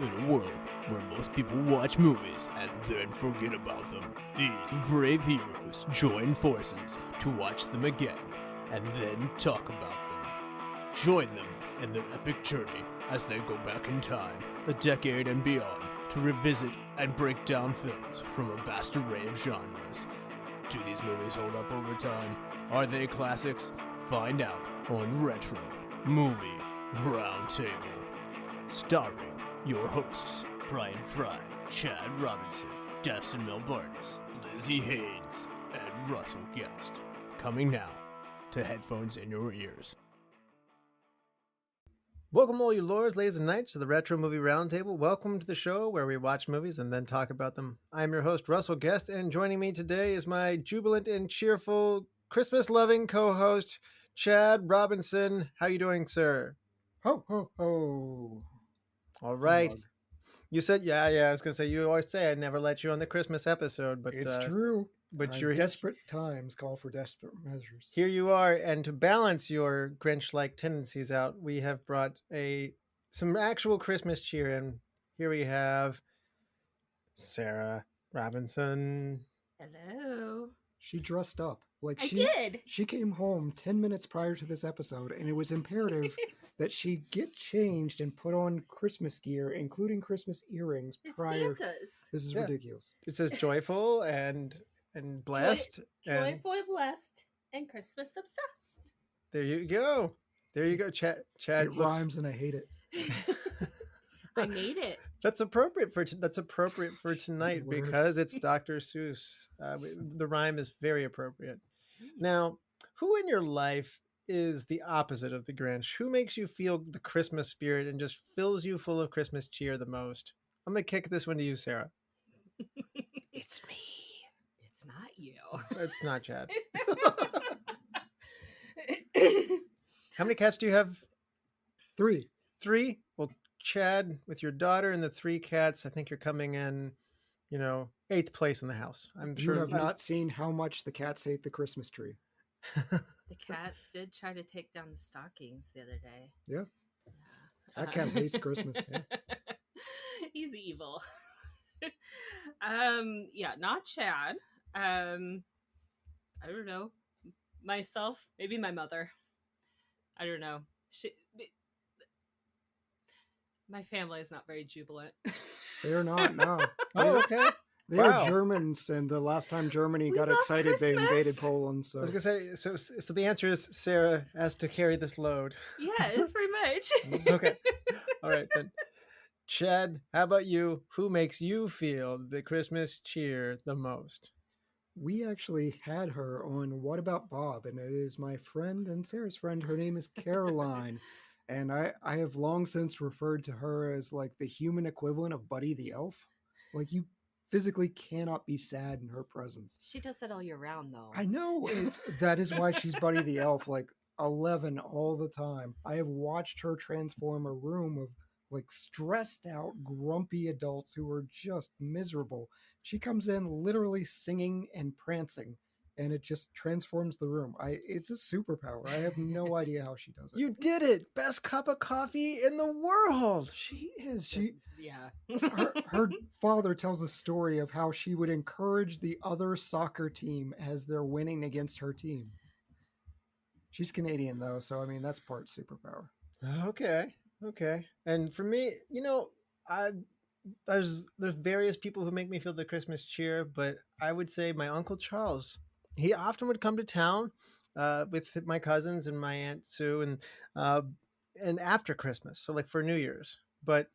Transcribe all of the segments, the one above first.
In a world where most people watch movies and then forget about them, these brave heroes join forces to watch them again and then talk about them. Join them in their epic journey as they go back in time, a decade and beyond, to revisit and break down films from a vast array of genres. Do these movies hold up over time? Are they classics? Find out on Retro Movie Roundtable. Starring your hosts, Brian Fry, Chad Robinson, Dustin Melbardis, Lizzie Haynes, and Russell Guest. Coming now to headphones in your ears. Welcome all you lords, ladies and knights, to the Retro Movie Roundtable. Welcome to the show where we watch movies and then talk about them. I'm your host, Russell Guest, and joining me today is my jubilant and cheerful, Christmas-loving co-host, Chad Robinson. How you doing, sir? Ho, ho, ho. All right. Dog. You said, yeah, I was going to say, you always say I'd never let you on the Christmas episode, but It's true. But you're desperate times call for desperate measures. Here you are, and to balance your Grinch-like tendencies out, we have brought some actual Christmas cheer, and here we have Sara Robinson. Hello. She dressed up. I did. She came home 10 minutes prior to this episode, and it was imperative that she get changed and put on Christmas gear, including Christmas earrings prior. Santa's. This is Yeah. ridiculous. It says joyful and blessed. and Joyful, blessed, and Christmas obsessed. there you go. There you go. Chad It looks- rhymes and I hate it. I made it. That's appropriate for tonight Worse. because it's Dr. Seuss. The rhyme is very appropriate. Now, who in your life is the opposite of the Grinch? Who makes you feel the Christmas spirit and just fills you full of Christmas cheer the most? I'm going to kick this one to you, Sarah. It's me. It's not you. It's not Chad. How many cats do you have? 3. 3? Well, Chad, with your daughter and the 3 cats, I think you're coming in, 8th place in the house. I'm You sure. have not seen how much the cats hate the Christmas tree. The cats did try to take down the stockings the other day. Yeah. That cat hates Christmas. Yeah. He's evil. Yeah, not Chad. I don't know. Myself, maybe my mother. I don't know. My family is not very jubilant. They're not, no. Oh, okay. They're Wow. Germans, and the last time Germany We got love excited, they Christmas. invaded Poland. So I was gonna say, so the answer is Sarah has to carry this load. Yeah, it's pretty much. Okay. All right then. Chad, how about you? Who makes you feel the Christmas cheer the most? we actually had her on What About Bob, and it is my friend and Sarah's friend. Her name is Caroline, and I have long since referred to her as like the human equivalent of Buddy the Elf. Like, you physically cannot be sad in her presence. She does that all year round, though. I know, that is why she's Buddy the Elf, like 11 all the time. I have watched her transform a room of like stressed out, grumpy adults who are just miserable. She comes in literally singing and prancing, and it just transforms the room. It's a superpower. I have no idea how she does it. You did it! Best cup of coffee in the world. She is. Yeah. Her father tells a story of how she would encourage the other soccer team as they're winning against her team. She's Canadian though, so I mean that's part superpower. Okay. And for me, there's various people who make me feel the Christmas cheer, but I would say my Uncle Charles. He often would come to town with my cousins and my Aunt Sue, and after Christmas, so like for New Year's. But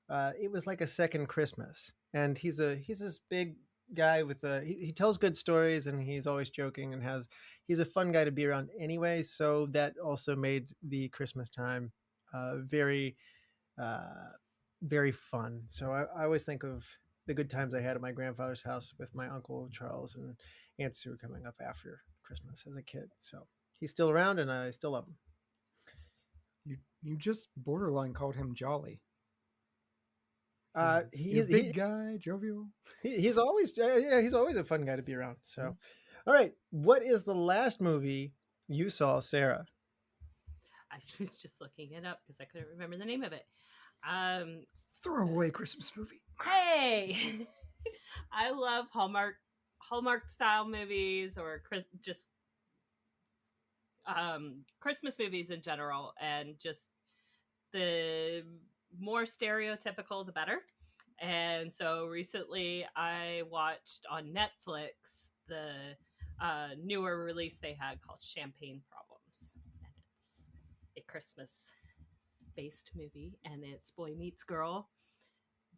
it was like a second Christmas, and he's this big guy with he tells good stories, and he's always joking, and he's a fun guy to be around anyway. So that also made the Christmas time very very fun. So I always think of the good times I had at my grandfather's house with my Uncle Charles and Aunt Sue coming up after Christmas as a kid. So he's still around, and I still love him. You just borderline called him jolly. He's a big guy, jovial. He's always a fun guy to be around. So, all right, what is the last movie you saw, Sarah? I was just looking it up because I couldn't remember the name of it. Throwaway Christmas movie. Hey, I love Hallmark style movies or just Christmas movies in general, and just the more stereotypical, the better. And so recently, I watched on Netflix the newer release they had called Champagne Problems, and it's a Christmas based movie, and it's boy meets girl.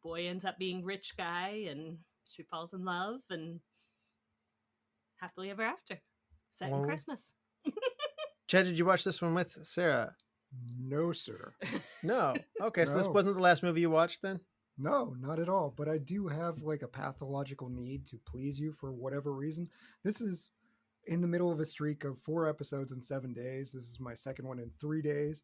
Boy ends up being rich guy, and she falls in love, and happily ever after. Set in Well, Christmas. Chad, did you watch this one with Sarah? No, sir. No. Okay, so this No. wasn't the last movie you watched then? No, not at all. But I do have like a pathological need to please you for whatever reason. This is in the middle of a streak of 4 episodes in 7 days. This is my second one in 3 days.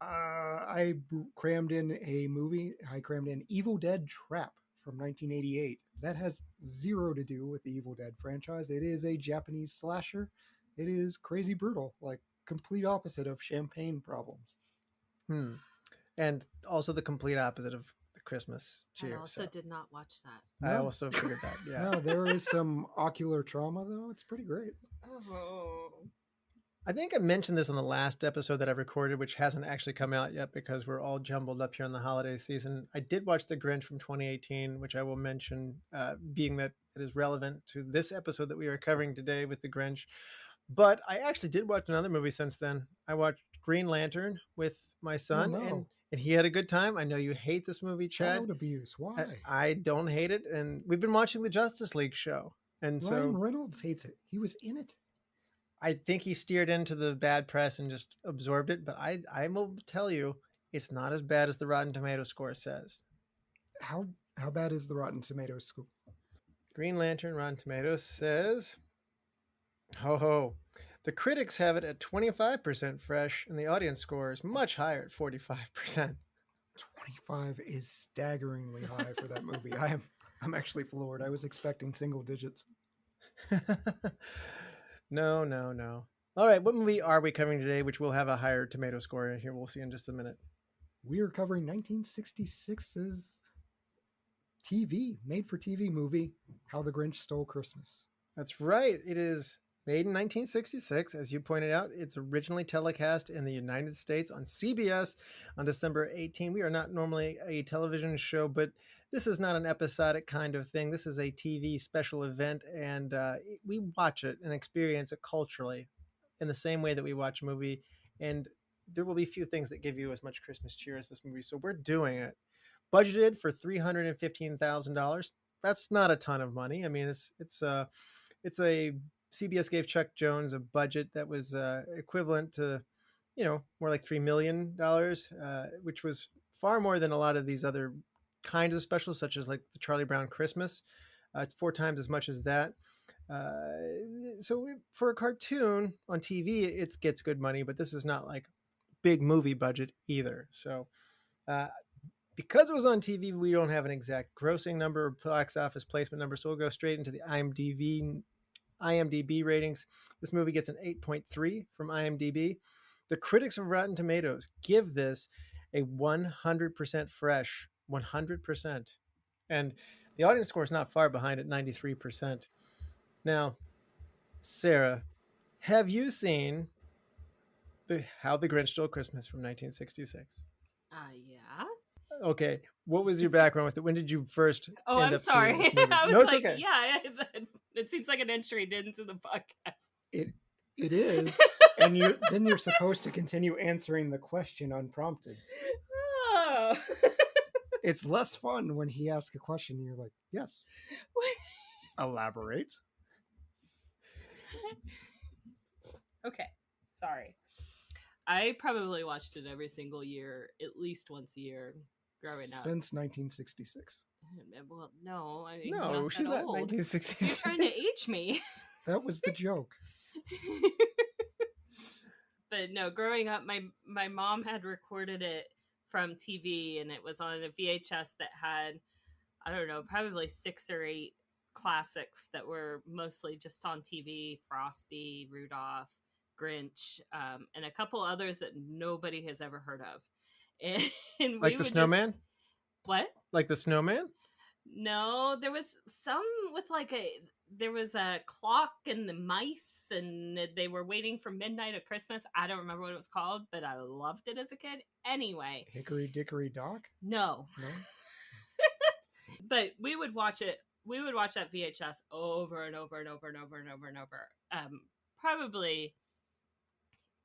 I crammed in a movie. I crammed in Evil Dead Trap from 1988. That has zero to do with the Evil Dead franchise. It is a Japanese slasher. It is crazy brutal, like complete opposite of Champagne Problems. And also the complete opposite of the Christmas I cheer. also so did not watch that. I No. also figured that. Yeah. No, there is some ocular trauma though. It's pretty great. Oh. I think I mentioned this on the last episode that I recorded, which hasn't actually come out yet because we're all jumbled up here in the holiday season. I did watch The Grinch from 2018, which I will mention, being that it is relevant to this episode that we are covering today with The Grinch. But I actually did watch another movie since then. I watched Green Lantern with my son, no. and he had a good time. I know you hate this movie, Chad. Child abuse. Why? I don't hate it. And we've been watching the Justice League show. And so Ryan Reynolds hates it. He was in it. I think he steered into the bad press and just absorbed it. But I will tell you, it's not as bad as the Rotten Tomato score says. How bad is the Rotten Tomatoes score? Green Lantern Rotten Tomatoes says, the critics have it at 25% fresh, and the audience score is much higher at 45%. 25 is staggeringly high for that movie. I'm actually floored. I was expecting single digits. No. All right, what movie are we covering today, which will have a higher tomato score in here? We'll see in just a minute. We are covering 1966's made-for-TV movie, How the Grinch Stole Christmas. That's right. It is made in 1966. As you pointed out, it's originally telecast in the United States on CBS on December 18. We are not normally a television show, but this is not an episodic kind of thing. This is a TV special event, and we watch it and experience it culturally in the same way that we watch a movie. And there will be few things that give you as much Christmas cheer as this movie. So we're doing it. Budgeted for $315,000. That's not a ton of money. I mean, it's a CBS gave Chuck Jones a budget that was equivalent to, more like $3 million, which was far more than a lot of these other kinds of specials, such as like the Charlie Brown Christmas. It's 4 times as much as that. For a cartoon on TV, it gets good money, but this is not like big movie budget either. So because it was on TV, we don't have an exact grossing number or box office placement number. So we'll go straight into the IMDb ratings. This movie gets an 8.3 from IMDb. The critics of Rotten Tomatoes give this a 100% fresh, 100%. And the audience score is not far behind at 93%. Now, Sarah, have you seen How the Grinch Stole Christmas from 1966? Yeah. Okay. What was your background with it? When did you first Oh, end I'm up seeing sorry. this movie? I was No, it's like, okay. yeah, it seems like an entry into the podcast. It is, and you're supposed to continue answering the question unprompted. Oh. It's less fun when he asks a question and you're like, yes. Elaborate. Okay, sorry. I probably watched it every single year, at least once a year, growing up. Since 1966. Well, no, I mean, No, not she's that not old. 1966. You're trying to age me. That was the joke. But no, growing up, my mom had recorded it from TV, and it was on a VHS that had, I don't know, probably 6 or 8 classics that were mostly just on TV: Frosty, Rudolph, Grinch, and a couple others that nobody has ever heard of. And Like the Snowman? What? Like the snowman? No, there was some with there was a clock and the mice, and they were waiting for midnight of Christmas. I don't remember what it was called, but I loved it as a kid. Anyway, Hickory Dickory Dock? no, No? but we would watch it. We would watch that VHS over and over and over and over and over and over. Probably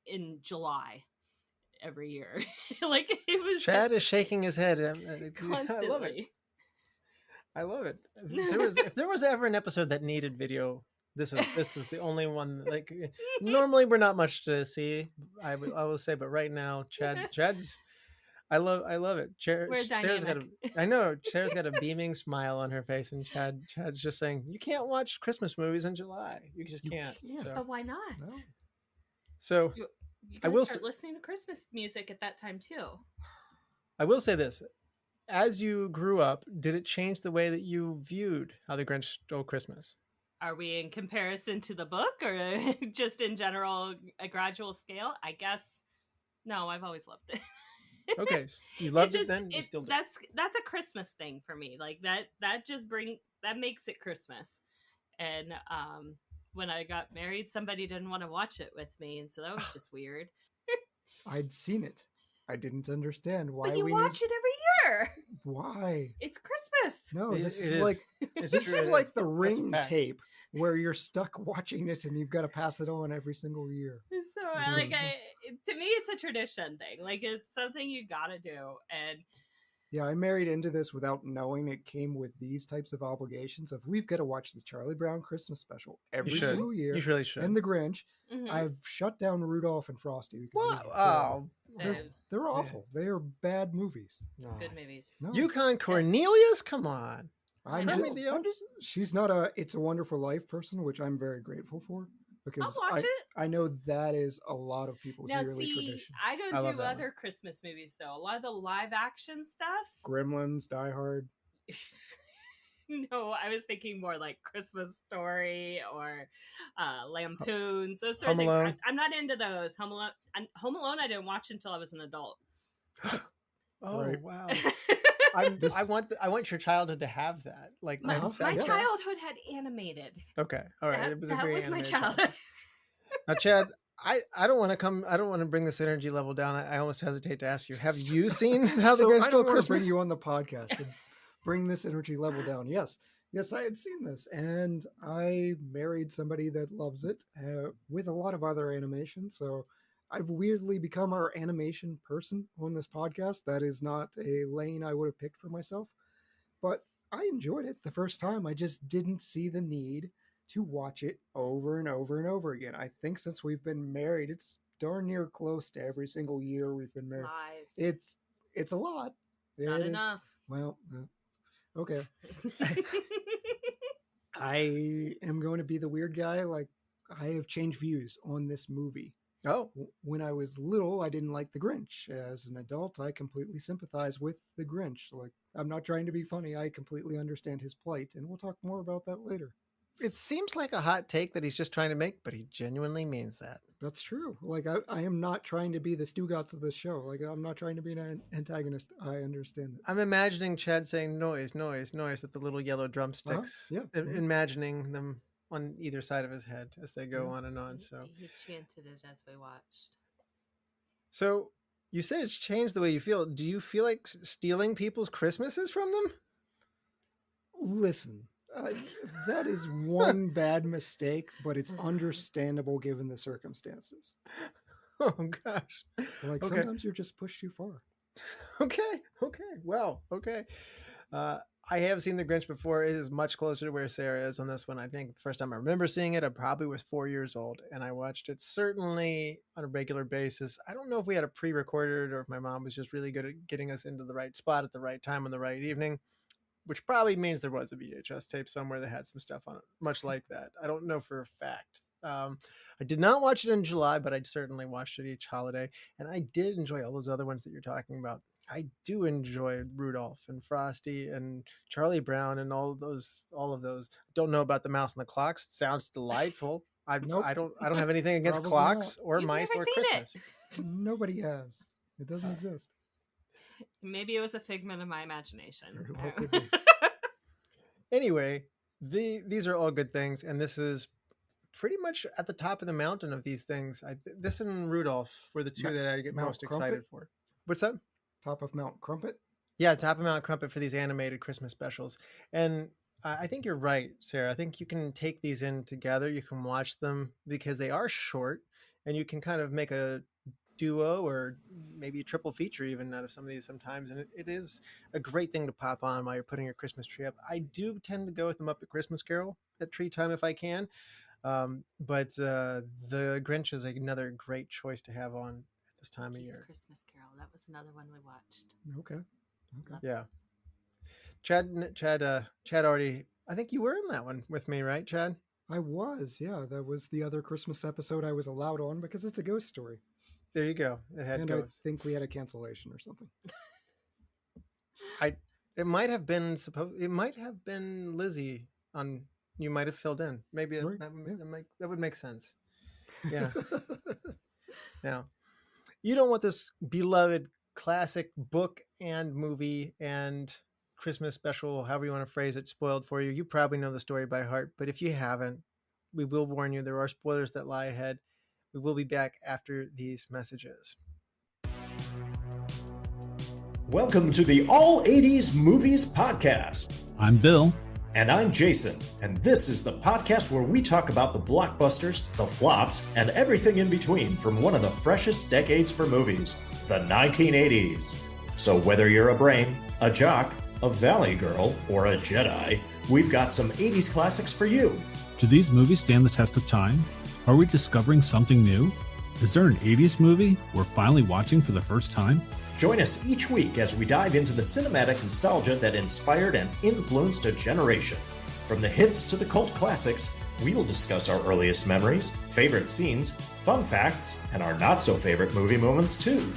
in July every year. Like it was. Chad is shaking his head. constantly. I love it. If there was ever an episode that needed video, this is the only one. Like normally we're not much to see. I will say, but right now, Chad's. I love it. We're Sarah's dynamic. I know Sarah's got a beaming smile on her face, and Chad's just saying, "You can't watch Christmas movies in July. You just can't." So, But why not? No. so You I guys will start listening to Christmas music at that time too. I will say this. As you grew up, did it change the way that you viewed How the Grinch Stole Christmas? Are we in comparison to the book or just in general a gradual scale? I guess no, I've always loved it. Okay, you loved it then. You still do. That's a Christmas thing for me. Like that makes it Christmas. And when I got married, somebody didn't want to watch it with me, and so that was just weird. I'd seen it. I didn't understand why But you we watch it every year. Why? It's Christmas. No, It- this it is like It's this true, is it like is. the That's a Ring fact. tape where you're stuck watching it and you've got to pass it on every single year. So to me, it's a tradition thing. Like it's something you gotta do. And Yeah, I married into this without knowing it came with these types of obligations of we've got to watch the Charlie Brown Christmas special every You should. single year. You really should. And the Grinch. mhm. I've shut down Rudolph and Frosty because What? of these. Oh, They're awful. They are bad movies. no. Good movies. No, Yukon Cornelius, come on. I'm I know. just, she's not a It's a Wonderful Life person, which I'm very grateful for because I'll watch it. I know that is a lot of people's Now, yearly see, tradition. I don't I love do that other Christmas movies though. A lot of the live action stuff. Gremlins, Die Hard. No, I was thinking more like Christmas Story or Lampoons. Those sort of Home things. Alone. I'm not into those. Home Alone, I didn't watch until I was an adult. Oh Right. wow. This- I want your childhood to have that. Like My, Uh-huh. my Yeah. childhood had animated. Okay, all right. That, It was a that very was my animated childhood. Now, Chad, I don't want to bring this energy level down. I almost hesitate to ask you. Have you seen How the So Grinch I Stole don't want to bring Christmas? you on the podcast and bring this energy level down. Yes, I had seen this, and I married somebody that loves it with a lot of other animation. So I've weirdly become our animation person on this podcast. That is not a lane I would have picked for myself, but I enjoyed it the first time. I just didn't see the need to watch it over and over and over again. I think since we've been married, it's darn near close to every single year we've been married. Lies. It's a lot. Not It is. enough. Well, okay. I am going to be the weird guy. Like, I have changed views on this movie. Oh, When I was little, I didn't like the Grinch. As an adult, I completely sympathize with the Grinch. Like, I'm not trying to be funny. I completely understand his plight, and we'll talk more about that later. it seems like a hot take that he's just trying to make, but he genuinely means that. That's true. Like, I am not trying to be the Stugatz of this show. Like, I'm not trying to be an antagonist. I understand it. I'm imagining Chad saying noise, noise, noise with the little yellow drumsticks. Yeah. Imagining them on either side of his head as they go on and on. So, He chanted it as we watched. so you said it's changed the way you feel. Do you feel like stealing people's Christmases from them? Listen, that is one bad mistake, but it's understandable given the circumstances. Oh gosh. Like Okay. sometimes you're just pushed too far. Okay. Well, okay. I have seen The Grinch before. It is much closer to where Sarah is on this one. I think the first time I remember seeing it, I probably was 4 years old, and I watched it certainly on a regular basis. I don't know if we had a pre-recorded or if my mom was just really good at getting us into the right spot at the right time on the right evening, which probably means there was a VHS tape somewhere that had some stuff on it, much like that. I don't know for a fact. I did not watch it in July, but I certainly watched it each holiday, and I did enjoy all those other ones that you're talking about. I do enjoy Rudolph and Frosty and Charlie Brown and all of those. Don't know about the Mouse and the Clocks. It sounds delightful. Nope. I don't have anything against Probably clocks not. or You've mice never or seen it. Christmas. Nobody has. It doesn't exist. Maybe it was a figment of my imagination. Very well could be. Anyway, these are all good things, and this is pretty much at the top of the mountain of these things. This and Rudolph were the two that I get Mount most Crumpet? excited for. What's that? Top of Mount Crumpet. Yeah, top of Mount Crumpet for these animated Christmas specials. And I think you're right, Sarah. I think you can take these in together. You can watch them because they are short, and you can kind of make a duo or maybe a triple feature even out of some of these sometimes. And it is a great thing to pop on while you're putting your Christmas tree up. I do tend to go with them up at Christmas Carol at tree time if I can. But the Grinch is another great choice to have on at this time of year. Christmas Carol. That was another one we watched. Okay. Yeah. Chad already, I think you were in that one with me, right, Chad? I was, yeah. That was the other Christmas episode I was allowed on because it's a ghost story. There you go. It had And ghosts. I think we had a cancellation or something. It might have been Lizzie on. You might have filled in. Maybe Right, that would make sense. Yeah. Now, you don't want this beloved classic book and movie and Christmas special, however you want to phrase it, spoiled for you. You probably know the story by heart, but if you haven't, we will warn you there are spoilers that lie ahead. We will be back after these messages. Welcome to the All 80s Movies Podcast. I'm Bill. And I'm Jason. And this is the podcast where we talk about the blockbusters, the flops, and everything in between from one of the freshest decades for movies, the 1980s. So whether you're a brain, a jock, a valley girl, or a Jedi, we've got some 80s classics for you. Do these movies stand the test of time? Are we discovering something new? Is there an 80s movie we're finally watching for the first time? Join us each week as we dive into the cinematic nostalgia that inspired and influenced a generation. From the hits to the cult classics, we'll discuss our earliest memories, favorite scenes, fun facts, and our not-so-favorite movie moments too.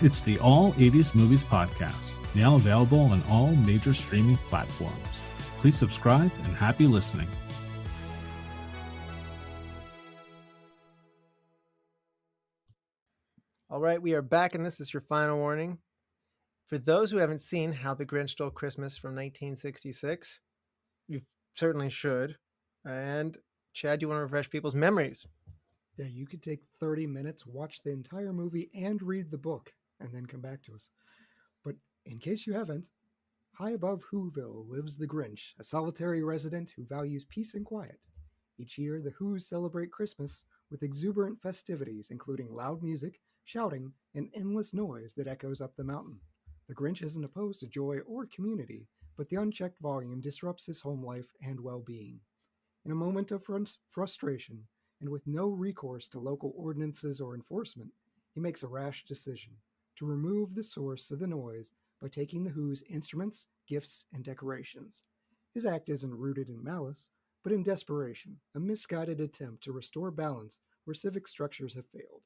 It's the All 80s Movies Podcast, now available on all major streaming platforms. Please subscribe and happy listening. All right, we are back, and this is your final warning. For those who haven't seen How the Grinch Stole Christmas from 1966, you certainly should. And Chad, do you want to refresh people's memories? Yeah, you could take 30 minutes, watch the entire movie, and read the book, and then come back to us. But in case you haven't, high above Whoville lives the Grinch, a solitary resident who values peace and quiet. Each year, the Whos celebrate Christmas with exuberant festivities, including loud music, shouting, and endless noise that echoes up the mountain. The Grinch isn't opposed to joy or community, but the unchecked volume disrupts his home life and well-being. In a moment of frustration, and with no recourse to local ordinances or enforcement, he makes a rash decision to remove the source of the noise by taking the Who's instruments, gifts, and decorations. His act isn't rooted in malice, but in desperation, a misguided attempt to restore balance where civic structures have failed.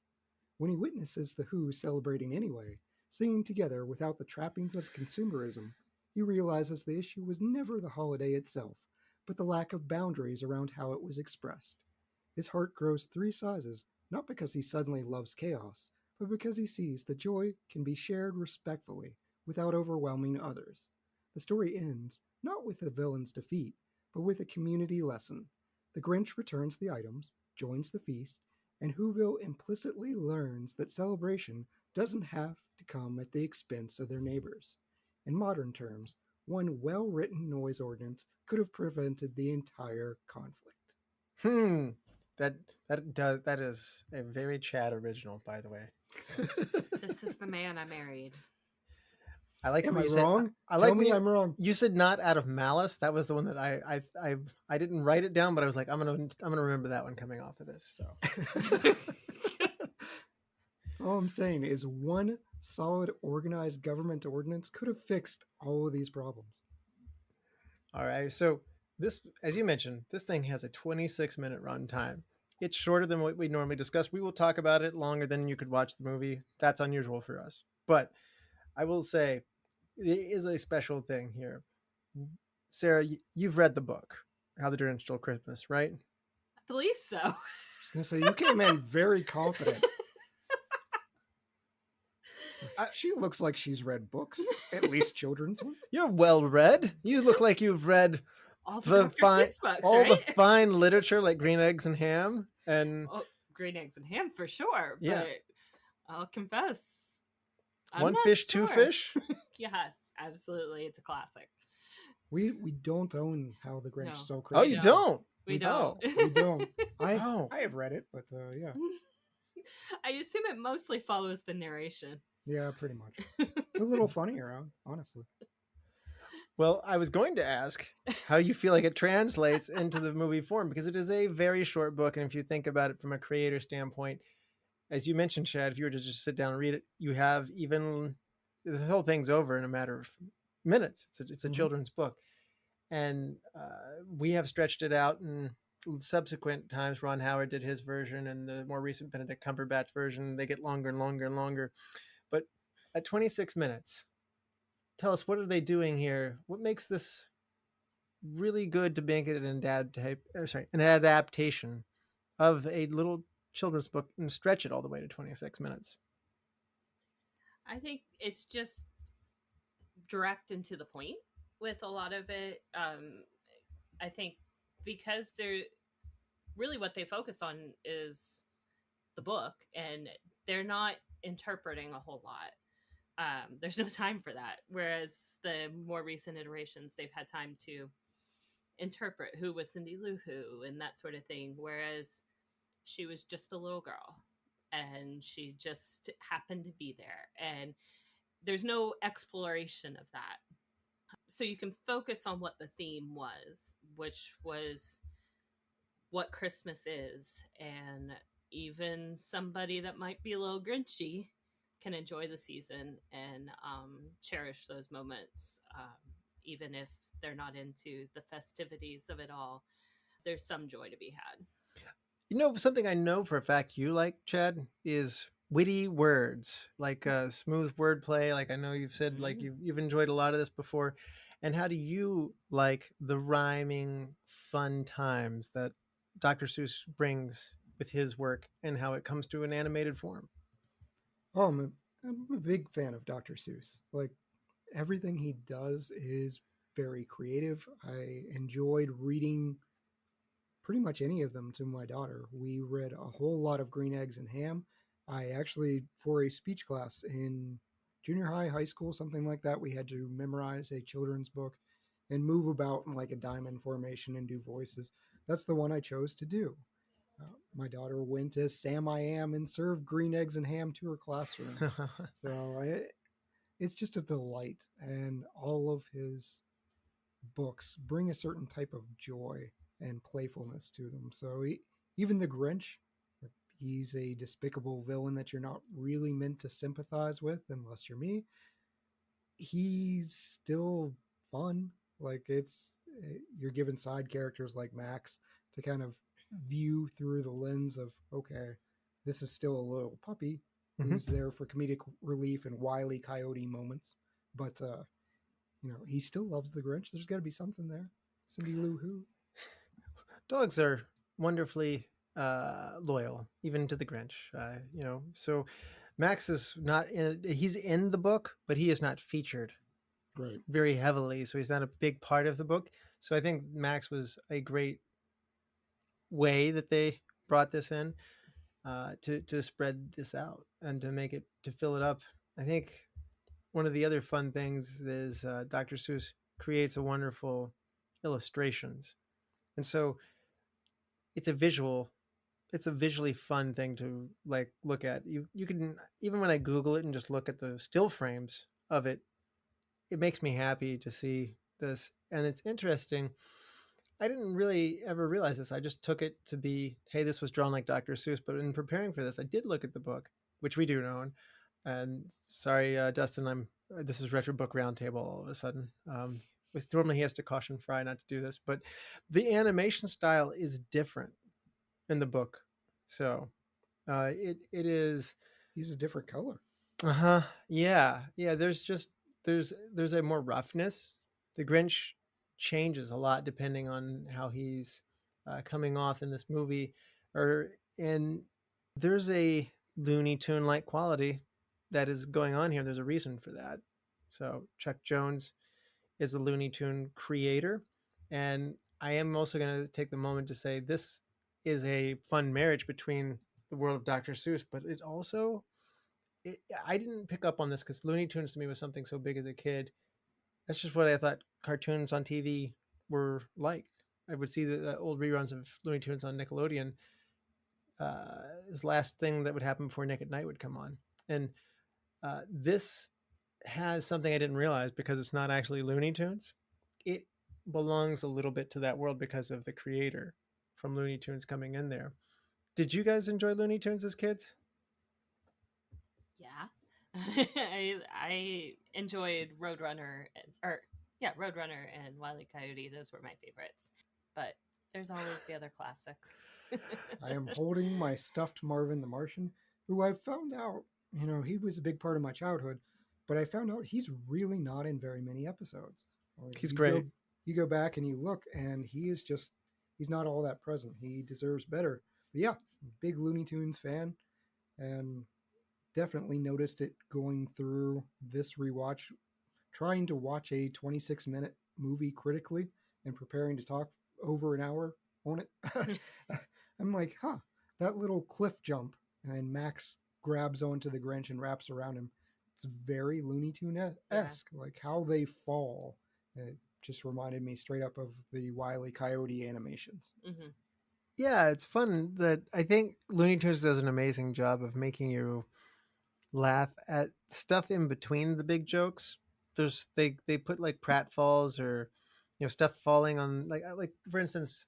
When he witnesses the Who celebrating anyway, singing together without the trappings of consumerism, he realizes the issue was never the holiday itself, but the lack of boundaries around how it was expressed. His heart grows 3 sizes, not because he suddenly loves chaos, but because he sees that joy can be shared respectfully without overwhelming others. The story ends not with the villain's defeat, but with a community lesson. The Grinch returns the items, joins the feast, and Whoville implicitly learns that celebration doesn't have to come at the expense of their neighbors. In modern terms, one well-written noise ordinance could have prevented the entire conflict. That is a very Chad original, by the way. So. This is the man I married. I like Am what I you wrong? said. I like Tell me when I'm wrong. You said not out of malice. That was the one that I didn't write it down, but I was like, I'm gonna remember that one coming off of this. So That's all I'm saying is one solid, organized government ordinance could have fixed all of these problems. all right. So this, as you mentioned, this thing has a 26-minute runtime. It's shorter than what we normally discuss. We will talk about it longer than you could watch the movie. That's unusual for us. But I will say it is a special thing here. Sarah, you've read the book, How the Grinch Stole Christmas, right? I believe so. I was going to say, you came in very confident. She looks like she's read books, at least children's ones. You're well read. You look like you've read All the the Dr. fine, Seuss books, all right? the fine literature like Green Eggs and Ham, and Oh, green eggs and ham for sure. Yeah. But I'll confess, I'm One not Fish, Two sure. Fish. Yes, absolutely. It's a classic. We don't own How the Grinch No. Stole Oh, Christmas. you No. don't. We Oh. don't. We don't. Oh. I have read it, but yeah. I assume it mostly follows the narration. Yeah, pretty much. It's a little funnier, honestly. Well, I was going to ask how you feel like it translates into the movie form, because it is a very short book. And if you think about it from a creator standpoint, as you mentioned, Chad, if you were to just sit down and read it, you have even the whole thing's over in a matter of minutes. It's a Mhm. children's book. And we have stretched it out in subsequent times. Ron Howard did his version, and the more recent Benedict Cumberbatch version, they get longer and longer and longer. But at 26 minutes, tell us, what are they doing here? What makes this really good to make it an adaptation of a little children's book and stretch it all the way to 26 minutes? I think it's just direct and to the point with a lot of it. I think because they're really, what they focus on is the book, and they're not interpreting a whole lot. There's no time for that. Whereas the more recent iterations, they've had time to interpret who was Cindy Lou Who and that sort of thing. Whereas she was just a little girl and she just happened to be there. And there's no exploration of that. So you can focus on what the theme was, which was what Christmas is. And even somebody that might be a little Grinchy can enjoy the season and cherish those moments, even if they're not into the festivities of it all. There's some joy to be had. You know, something I know for a fact you like, Chad, is witty words, like smooth wordplay. Like I know you've said, like you've enjoyed a lot of this before. And how do you like the rhyming fun times that Dr. Seuss brings with his work and how it comes to an animated form? Oh, I'm a big fan of Dr. Seuss. Like, everything he does is very creative. I enjoyed reading pretty much any of them to my daughter. We read a whole lot of Green Eggs and Ham. I actually, for a speech class in junior high, high school, something like that, we had to memorize a children's book and move about in like a diamond formation and do voices. That's the one I chose to do. My daughter went as Sam I Am and served green eggs and ham to her classroom. So it's just a delight. And all of his books bring a certain type of joy and playfulness to them. So even the Grinch, he's a despicable villain that you're not really meant to sympathize with unless you're me. He's still fun. Like, you're given side characters like Max to kind of view through the lens of, okay, this is still a little puppy who's there for comedic relief and Wile E. Coyote moments, but he still loves the Grinch. There's got to be something there. Cindy Lou Who. Dogs are wonderfully loyal, even to the Grinch. So Max is not in. He's in the book, but he is not featured Right. very heavily, so he's not a big part of the book. So I think Max was a great way that they brought this in to spread this out and to fill it up. I think one of the other fun things is Dr. Seuss creates a wonderful illustrations, and so it's a visually fun thing to like look at. You can, even when I Google it and just look at the still frames of it, it makes me happy to see this. And it's interesting. I didn't really ever realize this. I just took it to be, hey, this was drawn like Dr. Seuss. But in preparing for this, I did look at the book, which we do own. And sorry, Dustin, this is Retro Book Roundtable all of a sudden. Normally he has to caution Fry not to do this, but the animation style is different in the book. So it is. He's a different color. Yeah. There's a more roughness. The Grinch changes a lot depending on how he's coming off in this movie, and there's a Looney Tune like quality that is going on here. There's a reason for that. So Chuck Jones is a Looney Tune creator, and I am also going to take the moment to say this is a fun marriage between the world of Dr. Seuss, but it also, I didn't pick up on this because Looney Tunes to me was something so big as a kid. That's just what I thought cartoons on TV were like. I would see the old reruns of Looney Tunes on Nickelodeon. It was the last thing that would happen before Nick at Night would come on. And this has something I didn't realize because it's not actually Looney Tunes. It belongs a little bit to that world because of the creator from Looney Tunes coming in there. Did you guys enjoy Looney Tunes as kids? Yeah. I enjoyed Roadrunner and Wile E. Coyote. Those were my favorites. But there's always the other classics. I am holding my stuffed Marvin the Martian, who I found out, he was a big part of my childhood, but I found out he's really not in very many episodes. He's great. You go back and you look, and he's not all that present. He deserves better. But yeah, big Looney Tunes fan, and definitely noticed it going through this rewatch, trying to watch a 26-minute movie critically and preparing to talk over an hour on it. I'm like, that little cliff jump, and Max grabs onto the Grinch and wraps around him. It's very Looney Tune-esque, like how they fall. It just reminded me straight up of the Wile E. Coyote animations. Mm-hmm. Yeah, it's fun that I think Looney Tunes does an amazing job of making you laugh at stuff in between the big jokes. They put like pratfalls or stuff falling on like for instance,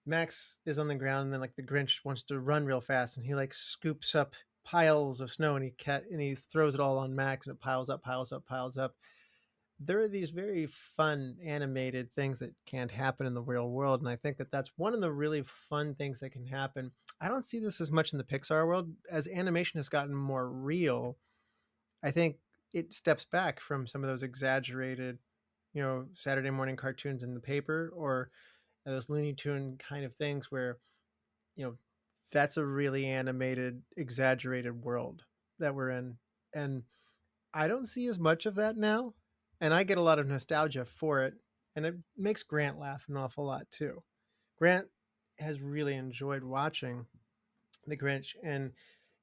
Max is on the ground and then like the Grinch wants to run real fast and he like scoops up piles of snow and he throws it all on Max and it piles up. There are these very fun animated things that can't happen in the real world, and I think that that's one of the really fun things that can happen. I don't see this as much in the Pixar world. As animation has gotten more real, I think it steps back from some of those exaggerated, Saturday morning cartoons in the paper or those Looney Tune kind of things where, that's a really animated, exaggerated world that we're in. And I don't see as much of that now. And I get a lot of nostalgia for it. And it makes Grant laugh an awful lot too. Grant has really enjoyed watching the Grinch, and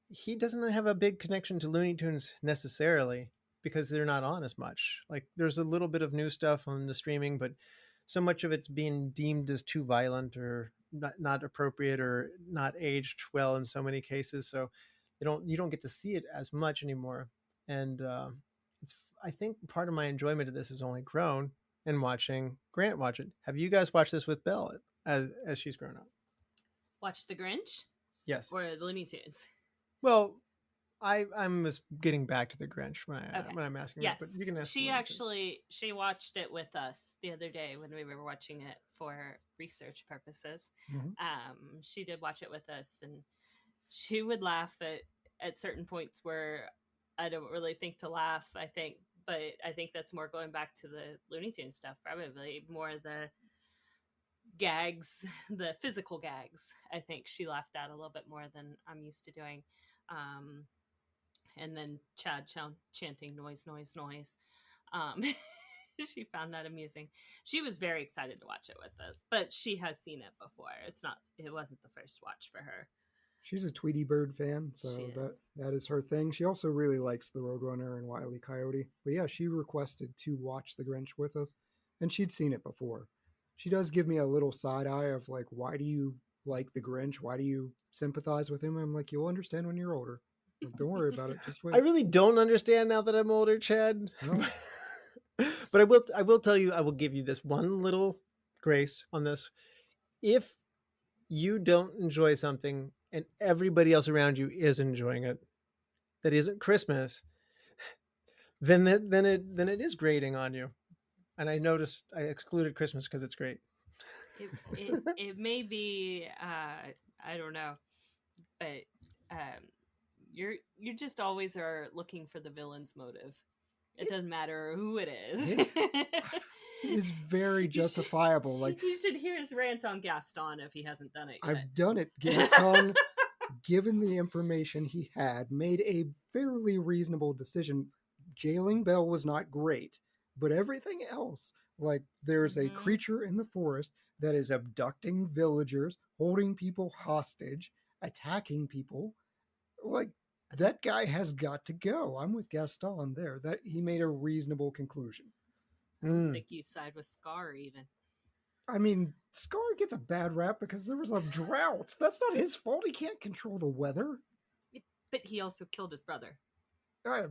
he doesn't have a big connection to Looney Tunes necessarily because they're not on as much. Like there's a little bit of new stuff on the streaming, but so much of it's being deemed as too violent or not appropriate or not aged well in so many cases. So you don't get to see it as much anymore. And I think part of my enjoyment of this has only grown in watching Grant watch it. Have you guys watched this with Belle as she's grown up? Watch the Grinch? Yes. Or the Looney Tunes? Well, I'm just getting back to the Grinch when I'm asking. Yes. But you can ask. She watched it with us the other day when we were watching it for research purposes. Mm-hmm. She did watch it with us, and she would laugh at certain points where I don't really think to laugh. But I think that's more going back to the Looney Tunes stuff, probably more the gags, the physical gags. I think she laughed at a little bit more than I'm used to doing. And then Chad chanting noise, noise, noise. She found that amusing. She was very excited to watch it with us, but she has seen it before. It wasn't the first watch for her. She's a Tweety Bird fan, so that is her thing. She also really likes the Roadrunner and Wile E. Coyote. But yeah, she requested to watch the Grinch with us, and she'd seen it before. She does give me a little side eye of like, why do you like the Grinch? Why do you sympathize with him? I'm like, you'll understand when you're older. Like, don't worry about it. Just wait. I really don't understand now that I'm older, Chad. No. But I will tell you, I will give you this one little grace on this. If you don't enjoy something and everybody else around you is enjoying it, that isn't Christmas, then it is grating on you. And I noticed I excluded Christmas because it's great. It may be I don't know, but you just always are looking for the villain's motive. It doesn't matter who it is. It is very justifiable. Like you should hear his rant on Gaston if he hasn't done it yet. I've done it. Gaston given the information he had, made a fairly reasonable decision. Jailing Belle was not great, but everything else, like there's a creature in the forest that is abducting villagers, holding people hostage, attacking people. Like, that guy has got to go. I'm with Gaston there. That he made a reasonable conclusion. I almost think you side with Scar even. I mean, Scar gets a bad rap because there was a drought. That's not his fault. He can't control the weather. But he also killed his brother. The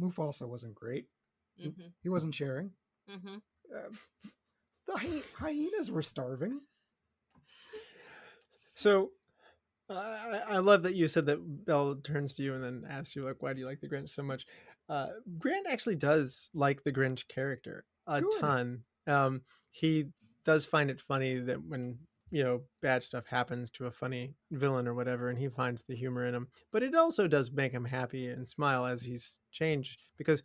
Mufasa wasn't great. He wasn't sharing. The hyenas were starving. So I love that you said that Belle turns to you and then asks you, like, why do you like the Grinch so much? Grant actually does like the Grinch character a ton. He does find it funny that when, bad stuff happens to a funny villain or whatever, and he finds the humor in him. But it also does make him happy and smile as he's changed because,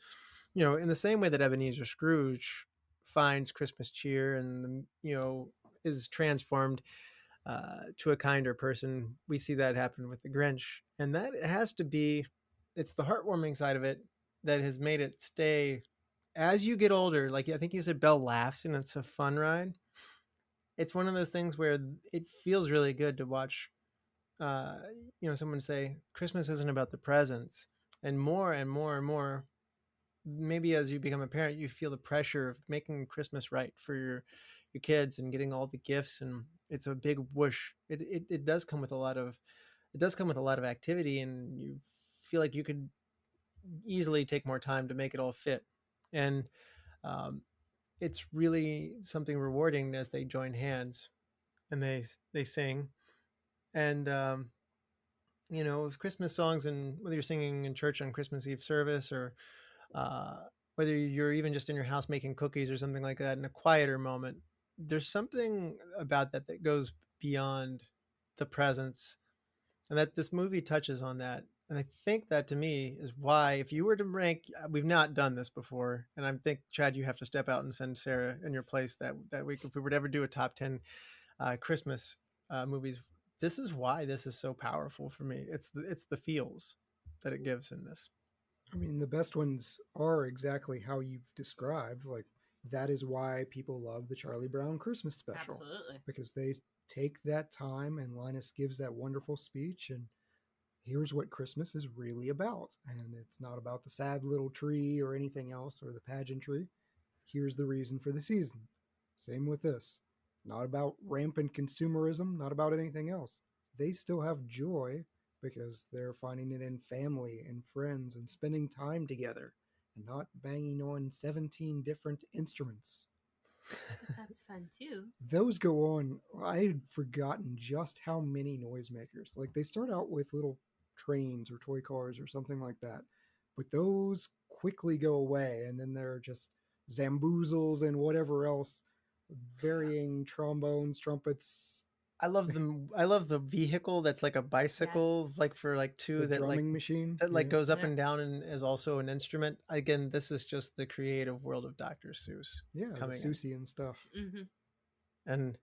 in the same way that Ebenezer Scrooge finds Christmas cheer and, is transformed to a kinder person, we see that happen with the Grinch. And that has to be, it's the heartwarming side of it that has made it stay as you get older. Like I think you said Belle laughed and it's a fun ride. It's one of those things where it feels really good to watch, someone say Christmas isn't about the presents, and more and more and more, maybe as you become a parent, you feel the pressure of making Christmas right for your kids and getting all the gifts. And it's a big whoosh. It does come with a lot of activity, and you feel like you could easily take more time to make it all fit. And it's really something rewarding as they join hands and they sing. And Christmas songs, and whether you're singing in church on Christmas Eve service or whether you're even just in your house making cookies or something like that in a quieter moment, there's something about that goes beyond the presents, and that this movie touches on that. And I think that to me is why, if you were to rank, we've not done this before, and I think, Chad, you have to step out and send Sarah in your place that week. If we were to ever do a top 10 Christmas movies, this is why this is so powerful for me. It's the feels that it gives in this. I mean, the best ones are exactly how you've described. Like, that is why people love the Charlie Brown Christmas special. Absolutely. Because they take that time, and Linus gives that wonderful speech, and here's what Christmas is really about. And it's not about the sad little tree or anything else or the pageantry. Here's the reason for the season. Same with this. Not about rampant consumerism, not about anything else. They still have joy because they're finding it in family and friends and spending time together and not banging on 17 different instruments. That's fun too. Those go on. I had forgotten just how many noisemakers. Like, they start out with little trains or toy cars or something like that, but those quickly go away, and then they're just zamboozles and whatever else, varying trombones, trumpets. I love the vehicle that's like a bicycle, Yes. like for like two, The that drumming like machine that like goes up Yeah. and down and is also an instrument. Again, this is just the creative world of Dr. Seuss. the coming in. Susie and stuff. Mm-hmm. And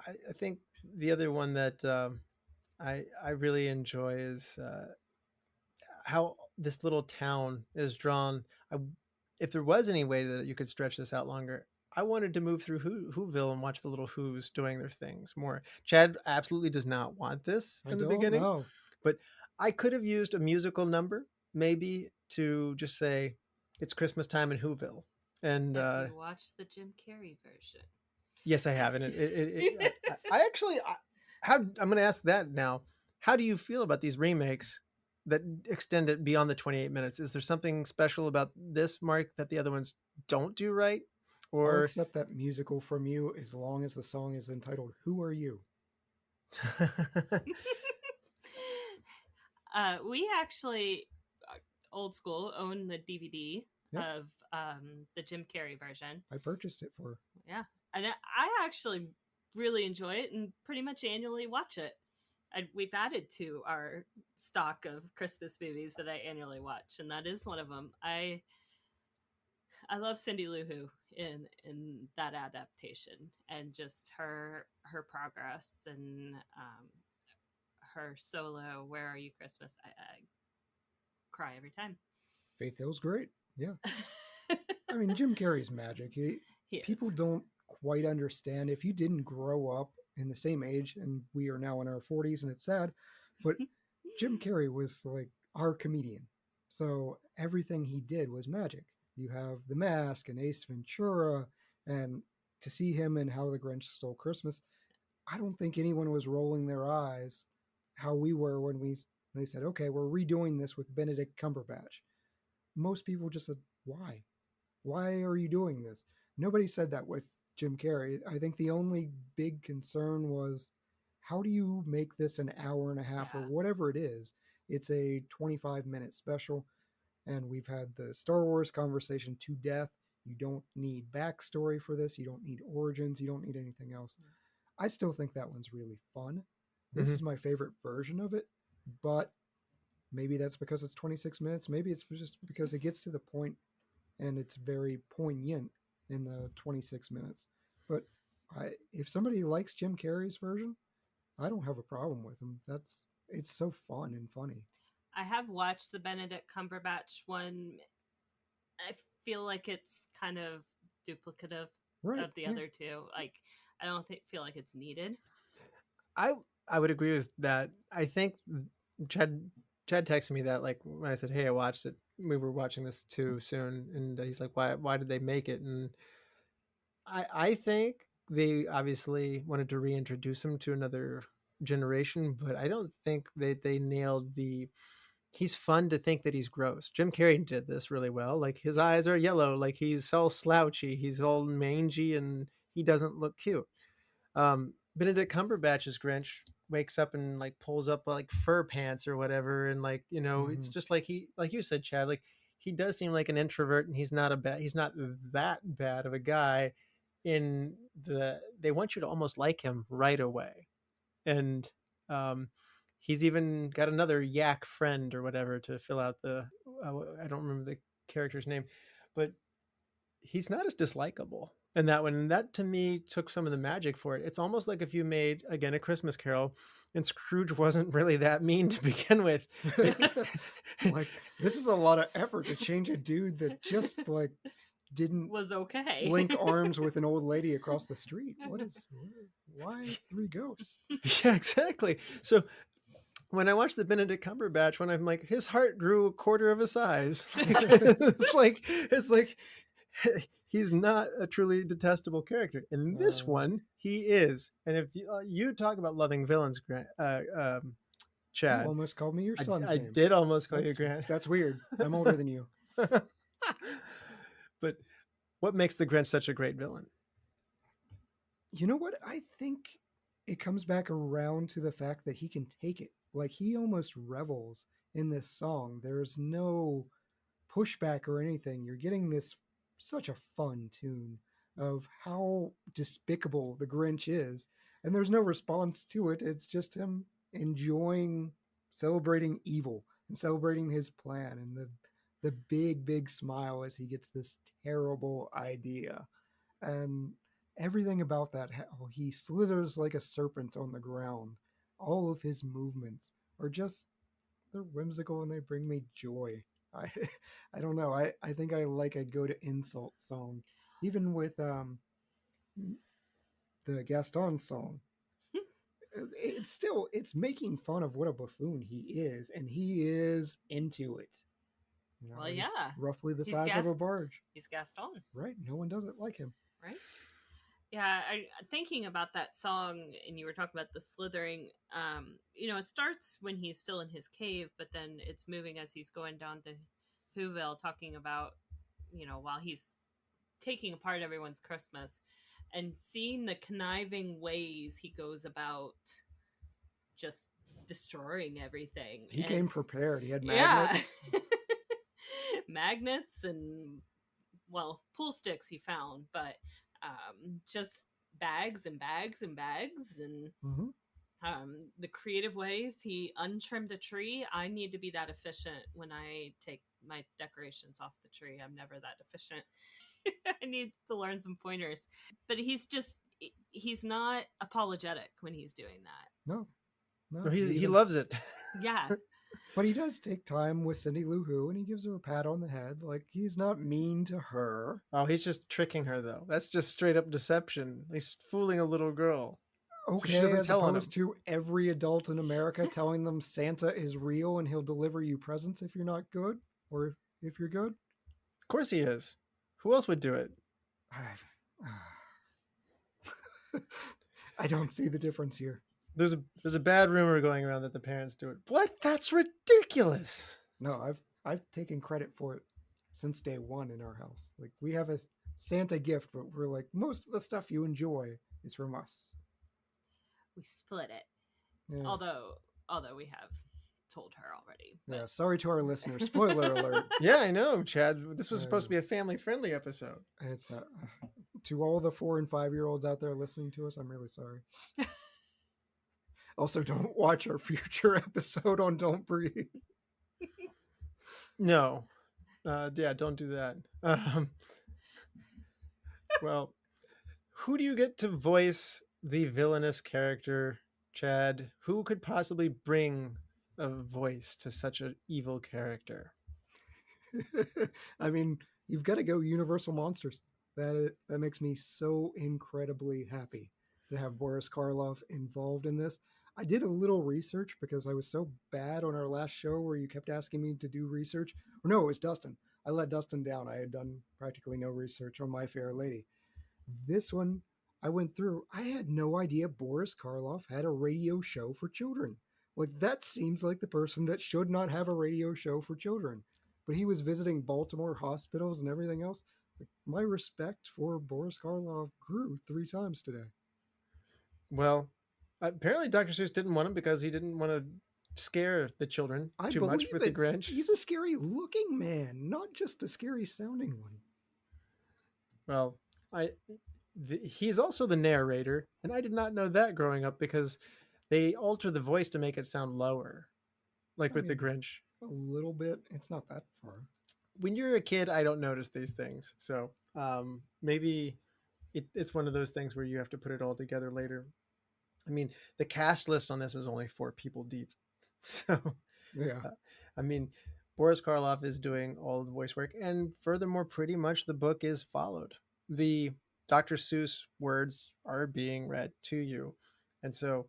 I think the other one that I really enjoy is how this little town is drawn. If there was any way that you could stretch this out longer, I wanted to move through Whoville and watch the little Who's doing their things more. Chad absolutely does not want this in the beginning, but I could have used a musical number maybe to just say it's Christmas time in Whoville. And Have you watched the Jim Carrey version? yes, I have. And I'm going to ask that now. How do you feel about these remakes that extend it beyond the 28 minutes? Is there something special about this, Mark, that the other ones don't do right? I'll Or accept that musical from you as long as the song is entitled "Who Are You?" We actually, old school, own the DVD Yep. of the Jim Carrey version. I purchased it for her. Yeah, and I actually really enjoy it and pretty much annually watch it. And we've added to our stock of Christmas movies that I annually watch, and that is one of them. I love Cindy Lou Who in that adaptation, and just her progress, and her solo "Where Are You Christmas," I cry every time. Faith Hill's great. Yeah. I mean, Jim Carrey's magic. People don't quite understand. If you didn't grow up in the same age, and we are now in our 40s, and it's sad, but Jim Carrey was like our comedian. So everything he did was magic. You have The Mask and Ace Ventura, and to see him in How the Grinch Stole Christmas, I don't think anyone was rolling their eyes how we were when they said, okay, we're redoing this with Benedict Cumberbatch. Most people just said, why? Why are you doing this? Nobody said that with Jim Carrey. I think the only big concern was, how do you make this an hour and a half or whatever it is? It's a 25-minute special, and we've had the Star Wars conversation to death. You don't need backstory for this. You don't need origins. You don't need anything else. I still think that one's really fun. This is my favorite version of it, but maybe that's because it's 26 minutes. Maybe it's just because it gets to the point and it's very poignant in the 26 minutes. But if somebody likes Jim Carrey's version, I don't have a problem with him. It's so fun and funny. I have watched the Benedict Cumberbatch one. I feel like it's kind of duplicative of the other two. Like, I don't feel like it's needed. I would agree with that. I think Chad texted me that, like, when I said, hey, I watched it, we were watching this too soon, and he's like, why did they make it? And I think they obviously wanted to reintroduce him to another generation, but I don't think that they nailed he's fun to think that he's gross. Jim Carrey did this really well. Like, his eyes are yellow, like he's all slouchy, he's all mangy, and he doesn't look cute. Benedict Cumberbatch's Grinch wakes up and like pulls up like fur pants or whatever, and like, you know, it's just like like you said, Chad, like he does seem like an introvert, and he's not that bad of a guy. They want you to almost like him right away, and he's even got another yak friend or whatever to fill out the I don't remember the character's name, but he's not as dislikable in that one. And that, to me, took some of the magic for it. It's almost like if you made, again, A Christmas Carol, and Scrooge wasn't really that mean to begin with. Like, this is a lot of effort to change a dude that just like was okay. link arms with an old lady across the street. Why three ghosts? Yeah, exactly. So when I watched the Benedict Cumberbatch one, I'm like, his heart grew a quarter of a size. It's like he's not a truly detestable character. In this one, he is. And if you talk about loving villains, Chad, You almost called me your son's I name. did almost call you Grant. That's weird. I'm older than you. But what makes the Grinch such a great villain? You know what? I think it comes back around to the fact that he can take it. Like, he almost revels in this song. There's no pushback or anything. You're getting this such a fun tune of how despicable the Grinch is, and there's no response to it. It's just him enjoying celebrating evil and celebrating his plan, and the big smile as he gets this terrible idea, and everything about that, how he slithers like a serpent on the ground. All of his movements are just, they're whimsical and they bring me joy. I don't know. I think I like a go to insult song, even with the Gaston song. It's making fun of what a buffoon he is, and he is into it. You know, well, yeah, roughly the size of a barge. He's Gaston, right? No one doesn't like him, right? Yeah, thinking about that song, and you were talking about the slithering. You know, it starts when he's still in his cave, but then it's moving as he's going down to Whoville, talking about, you know, while he's taking apart everyone's Christmas, and seeing the conniving ways he goes about just destroying everything. He came prepared. He had magnets. Yeah. Magnets and, well, pool sticks he found, but just bags and bags and bags, and the creative ways he untrimmed a tree. I need to be that efficient when I take my decorations off the tree. I'm never that efficient. I need to learn some pointers. But he's not apologetic when he's doing that. No, No, He even- loves it. Yeah. But he does take time with Cindy Lou Who, and he gives her a pat on the head. Like, he's not mean to her. Oh, he's just tricking her, though. That's just straight up deception. He's fooling a little girl. So she Okay, doesn't as tell on opposed to every adult in America telling them Santa is real and he'll deliver you presents if you're not good, or if you're good. Of course he is. Who else would do it? I don't see the difference here. There's a bad rumor going around that the parents do it. What? That's ridiculous. No, I've taken credit for it since day one in our house. Like, we have a Santa gift, but we're like, most of the stuff you enjoy is from us. We split it. Yeah. Although we have told her already. But Yeah, sorry to our listeners. Spoiler alert. Yeah, I know, Chad. This was supposed to be a family-friendly episode. It's to all the 4 and 5-year-olds out there listening to us, I'm really sorry. Also, don't watch our future episode on Don't Breathe. No. Yeah, don't do that. Well, who do you get to voice the villainous character, Chad? Who could possibly bring a voice to such an evil character? I mean, you've got to go Universal Monsters. That makes me so incredibly happy to have Boris Karloff involved in this. I did a little research because I was so bad on our last show where you kept asking me to do research. Or no, it was Dustin. I let Dustin down. I had done practically no research on My Fair Lady. This one, I went through. I had no idea Boris Karloff had a radio show for children. Like, that seems like the person that should not have a radio show for children. But he was visiting Baltimore hospitals and everything else. Like, my respect for Boris Karloff grew 3 times today. Well, apparently Dr. Seuss didn't want him because he didn't want to scare the children too much with the Grinch. He's a scary looking man, not just a scary sounding one. Well, he's also the narrator, and I did not know that growing up because they alter the voice to make it sound lower, like with the Grinch. A little bit. It's not that far. When you're a kid, I don't notice these things. So maybe it's one of those things where you have to put it all together later. I mean, the cast list on this is only 4 people deep. So, Yeah. I mean, Boris Karloff is doing all of the voice work. And furthermore, pretty much the book is followed. The Dr. Seuss words are being read to you. And so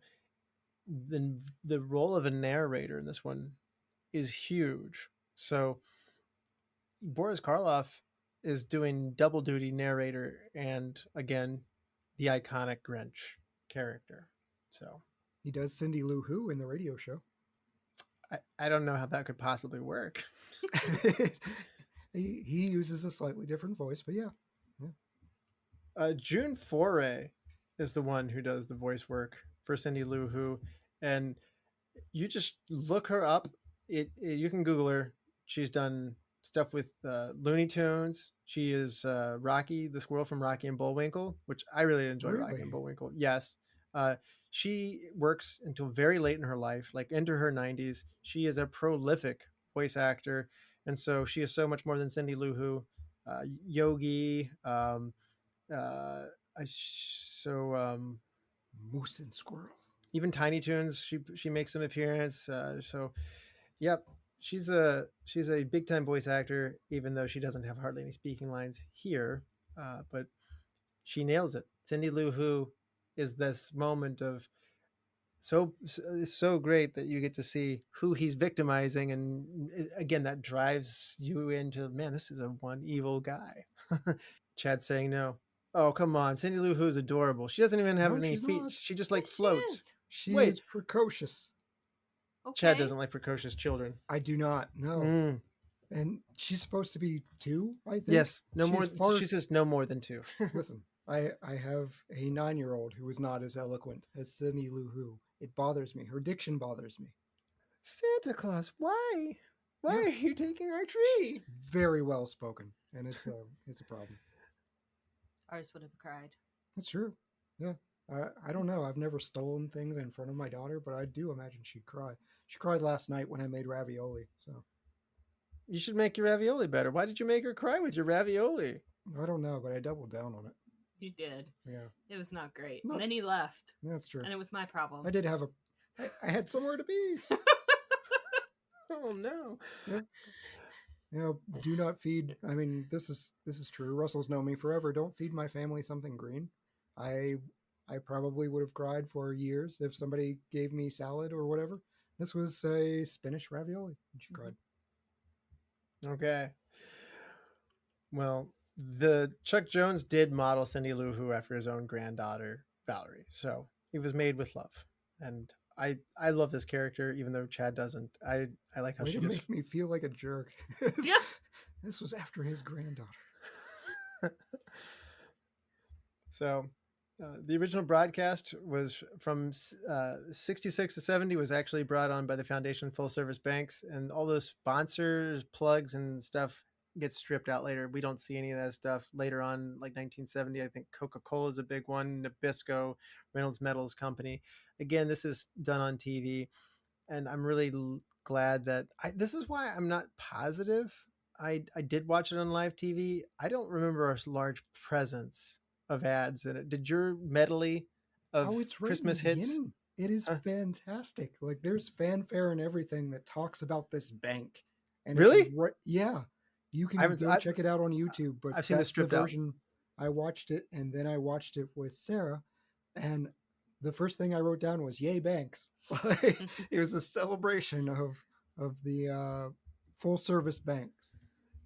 the role of a narrator in this one is huge. So Boris Karloff is doing double duty narrator and, again, the iconic Grinch character. So He does Cindy Lou Who in the radio show. I don't know how that could possibly work. he uses a slightly different voice, but yeah. June Foray is the one who does the voice work for Cindy Lou Who, and you just look her up. You can Google her. She's done stuff with Looney Tunes. She is Rocky, the squirrel from Rocky and Bullwinkle, which I really enjoy. Rocky Really? and Bullwinkle. Yes. She works until very late in her life, like into her 90s. She is a prolific voice actor, and so she is so much more than Cindy Lou Who. Yogi, Moose and Squirrel. even Tiny Toons, she makes some appearance. So, yep, she's a big time voice actor, even though she doesn't have hardly any speaking lines here. But she nails it. Cindy Lou Who is this moment of so great that you get to see who he's victimizing, and again that drives you into, man, this is a one evil guy. Chad saying no. Oh, come on. Cindy Lou Who is adorable. She doesn't even have No, any she's feet. not. She just like Yes, she floats. is. She Wait. is precocious. Okay. Chad doesn't like precocious children. I do not know. Mm. And she's supposed to be 2, I think. Yes, no She's more. far- She says no more than 2. Listen, I have a 9-year-old who is not as eloquent as Cindy Lou Who. It bothers me. Her diction bothers me. Santa Claus, why? Why Yeah. are you taking our She's tree? very well spoken, and it's a problem. Ours would have cried. That's true. Yeah. I don't know. I've never stolen things in front of my daughter, but I do imagine she'd cry. She cried last night when I made ravioli. So You should make your ravioli better. Why did you make her cry with your ravioli? I don't know, but I doubled down on it. You did. Yeah, It was not great. Not- And then he left, that's true. and it was my problem. I did have a I had somewhere to be. Oh no. Yeah. Do not feed. I mean, this is true. Russell's known me forever. Don't feed my family something green. I probably would have cried for years if somebody gave me salad or whatever. This was a spinach ravioli, and she cried. Okay. Well, the Chuck Jones did model Cindy Lou Who after his own granddaughter, Valerie. So he was made with love. And I love this character, even though Chad doesn't. I like how Way she to just make me feel like a jerk. Yeah. This was after his granddaughter. So the original broadcast was from 66 to 70 was actually brought on by the Foundation Full Service Banks, and all those sponsors, plugs, and stuff gets stripped out later. We don't see any of that stuff later on, like 1970. I think Coca-Cola is a big one, Nabisco, Reynolds Metals Company. Again, this is done on TV, and I'm really glad that this is why I'm not positive. I did watch it on live TV. I don't remember a large presence of ads in it. Did your medley of It's right Christmas in the hits? beginning. It is fantastic. Like there's fanfare and everything that talks about this bank. And Really? It's yeah. You can check it out on YouTube. But I've seen the stripped out version. I watched it, and then I watched it with Sarah, and the first thing I wrote down was "Yay banks!" It was a celebration of the full service banks.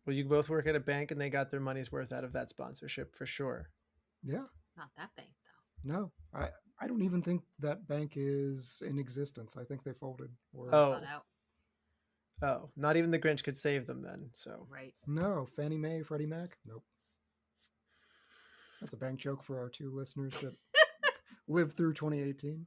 Well, you both work at a bank, and they got their money's worth out of that sponsorship for sure. Yeah. Not that bank though. No, I don't even think that bank is in existence. I think they folded. Or... Bought out. Oh, not even the Grinch could save them then. So Right. No, Fannie Mae, Freddie Mac. Nope. That's a bank joke for our two listeners that lived through 2018.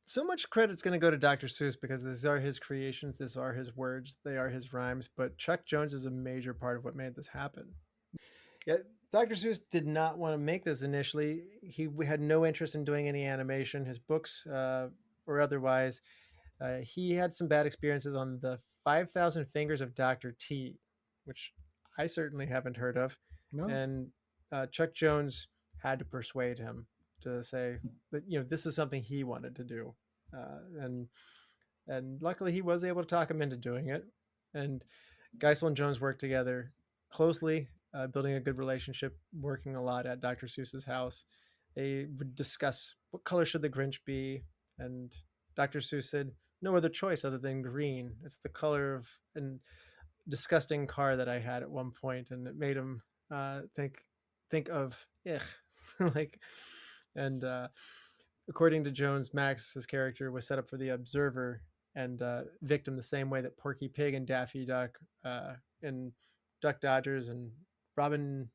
So much credit's going to go to Dr. Seuss because these are his creations, these are his words, they are his rhymes. But Chuck Jones is a major part of what made this happen. Yeah, Dr. Seuss did not want to make this initially. He had no interest in doing any animation, his books or otherwise. He had some bad experiences on the 5,000 Fingers of Dr. T, which I certainly haven't heard of. No. And Chuck Jones had to persuade him to say that, this is something he wanted to do. And luckily he was able to talk him into doing it. And Geisel and Jones worked together closely, building a good relationship, working a lot at Dr. Seuss's house. They would discuss what color should the Grinch be. And Dr. Seuss said, no other choice other than green. It's the color of a disgusting car that I had at one point. And it made him think of, and according to Jones, Max, his character, was set up for the observer and victim the same way that Porky Pig and Daffy Duck and Duck Dodgers and Robin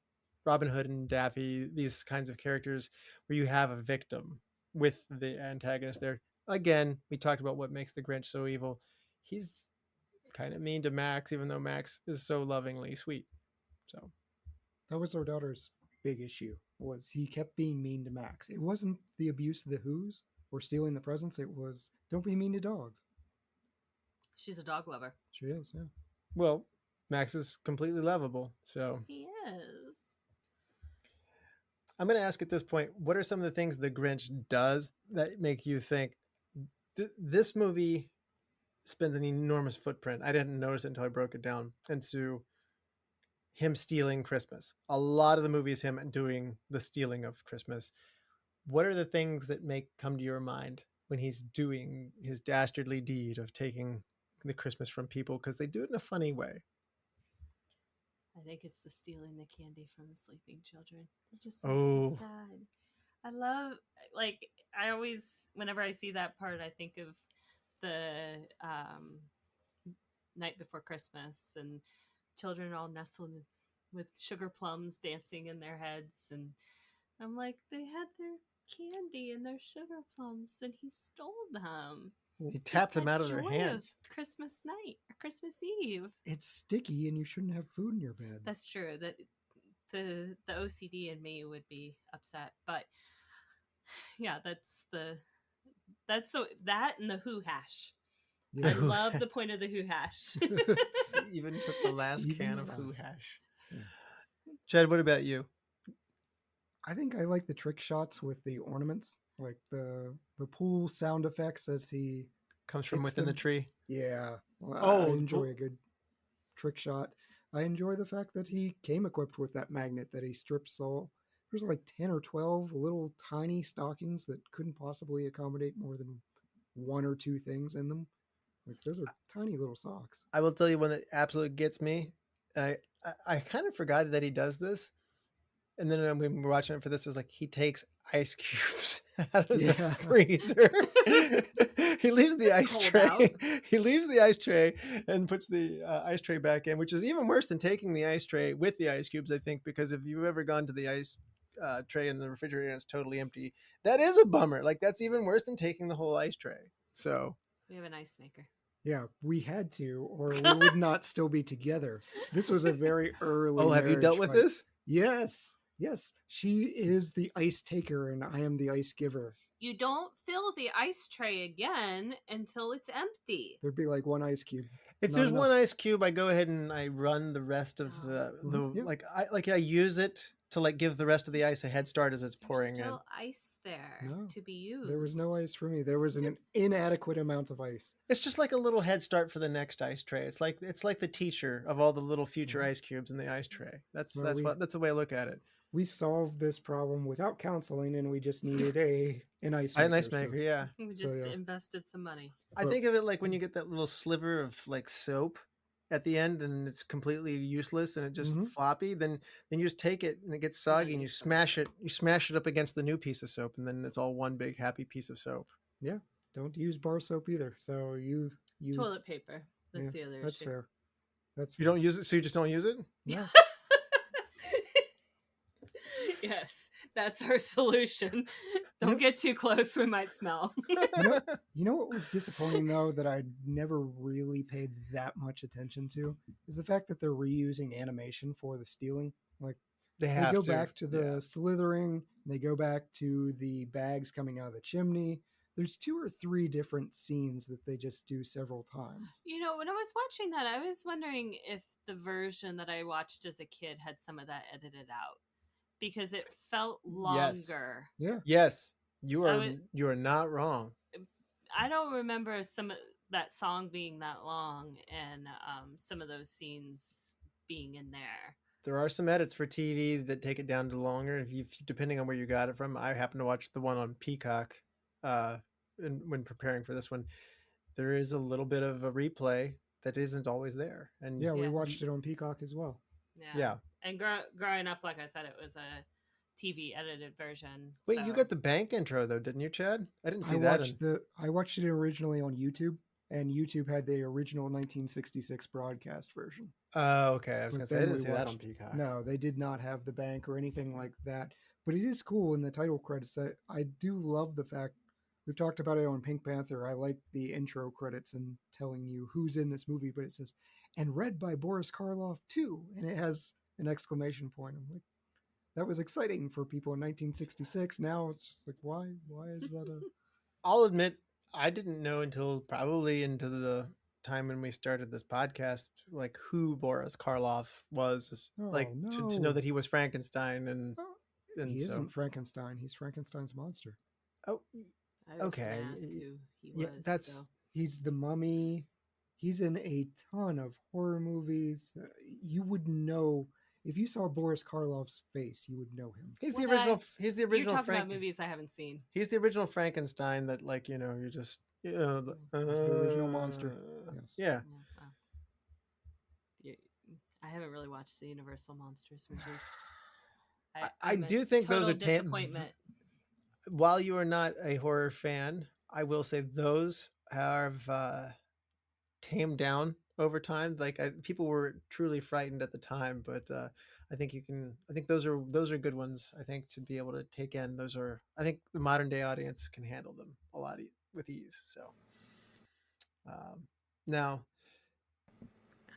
Hood and Daffy, these kinds of characters where you have a victim with the antagonist there. Again, we talked about what makes the Grinch so evil. He's kind of mean to Max, even though Max is so lovingly sweet. So that was our daughter's big issue, was he kept being mean to Max. It wasn't the abuse of the Who's or stealing the presents. It was, don't be mean to dogs. She's a dog lover. She is, yeah. Well, Max is completely lovable, so. He is. I'm going to ask at this point, what are some of the things the Grinch does that make you think this movie spends an enormous footprint? I didn't notice it until I broke it down into him stealing Christmas. A lot of the movie is him doing the stealing of Christmas. What are the things that come to your mind when he's doing his dastardly deed of taking the Christmas from people? Because they do it in a funny way. I think it's the stealing the candy from the sleeping children. It just makes me sad. I love, I always, whenever I see that part, I think of the night before Christmas and children all nestled with sugar plums dancing in their heads. And I'm like, they had their candy and their sugar plums and he stole them. He tapped them out of their hands. Christmas night or Christmas Eve. It's sticky and you shouldn't have food in your bed. That's true. That the OCD in me would be upset. But yeah, that and the Who hash. Yeah. I love the point of the Who hash. Even with the last can of Who hash. Yeah. Chad, what about you? I think I like the trick shots with the ornaments, like the pool sound effects as he Comes from hits within the them. tree. Yeah, well, I Oh, enjoy a good trick shot. I enjoy the fact that he came equipped with that magnet that he strips all. There's like 10 or 12 little tiny stockings that couldn't possibly accommodate more than one or two things in them. Like those are tiny little socks. I will tell you one that absolutely gets me. I kind of forgot that he does this. And then when we were watching it for this, it was like he takes ice cubes out of the Yeah. freezer. He leaves the It's ice cold tray. out. He leaves the ice tray and puts the ice tray back in, which is even worse than taking the ice tray with the ice cubes, I think, because if you've ever gone to the ice tray in the refrigerator and it's totally empty, that is a bummer. Like that's even worse than taking the whole ice tray. So We have an ice maker. Yeah, we had to, or we would not still be together. This was a very early. have you dealt marriage with fight. this? Yes, yes. She is the ice taker, and I am the ice giver. You don't fill the ice tray again until it's empty. There'd be like one ice cube. If Not there's enough. one ice cube, I go ahead and I run the rest of the Mhm, yeah. I use it to like give the rest of the ice a head start as it's pouring There's in. still ice there No, to be used. There was no ice for me. There was an inadequate amount of ice. It's just like a little head start for the next ice tray. It's like the teacher of all the little future Mhm. ice cubes in the ice tray. That's Well, that's the way I look at it. We solved this problem without counseling, and we just needed an ice An maker. ice maker, yeah. We just yeah. invested some money. I But- think of it like when you get that little sliver of like soap at the end and it's completely useless and it just Mhm. floppy, then you just take it and it gets And then soggy and you you squish smash it up against the new piece of soap and then it's all one big happy piece of soap. Yeah, don't use bar soap either. So you use Toilet paper. That's yeah, the other That's issue. fair. That's You fair. don't use it, so you just don't use it? No. Yes, that's our solution. Don't get too close, we might smell. You know what was disappointing though that I never really paid that much attention to is the fact that they're reusing animation for the stealing. Like They they have go to. back to the Yeah. slithering, they go back to the bags coming out of the chimney. There's 2 or 3 different scenes that they just do several times. You know, when I was watching that, I was wondering if the version that I watched as a kid had some of that edited out because it felt Yes. longer. Yeah. Yes, you I are would- you are not wrong. I don't remember some of that song being that long and some of those scenes being in there. There are some edits for TV that take it down to longer. If you, depending on where you got it from, I happen to watch the one on Peacock. When preparing for this one, there is a little bit of a replay that isn't always there. And Yeah, we Yeah. watched it on Peacock as well. yeah. And growing up, like I said, it was a TV edited version. Wait, you so- got the bank intro though, didn't you, Chad? I didn't see I that. watched I watched it originally on YouTube, and YouTube had the original 1966 broadcast version. Oh, okay. I was But gonna say I then didn't we see that on watched- Peacock. No, they did not have the bank or anything like that. But it is cool in the title credits. I do love the fact we've talked about it on Pink Panther. I like the intro credits and telling you who's in this movie, but it says and read by Boris Karloff too, and it has an exclamation point. I'm like, that was exciting for people in 1966. Now it's just like, why is that a I'll admit I didn't know until probably into the time when we started this podcast, like who Boris Karloff was, like Oh, to know no. that he was Frankenstein and He so isn't Frankenstein. He's Frankenstein's monster. oh I was gonna okay, ask who he yeah, was, that's so. He's the Mummy. He's in a ton of horror movies. You would know if you saw Boris Karloff's face. You would know him. he's the When original. He's the You're original talking about Frank. movies I haven't seen. He's the original Frankenstein that, like, you know, you just He's the original monster. Yes. Yeah. Wow. I haven't really watched the Universal Monsters movies. I I'm a do think those total are disappointment. While you are not a horror fan, I will say those have tamed down over time. Like people were truly frightened at the time, but I think I think those are good ones. I think to be able to take in those are. I think the modern day audience can handle them a lot with ease. So now,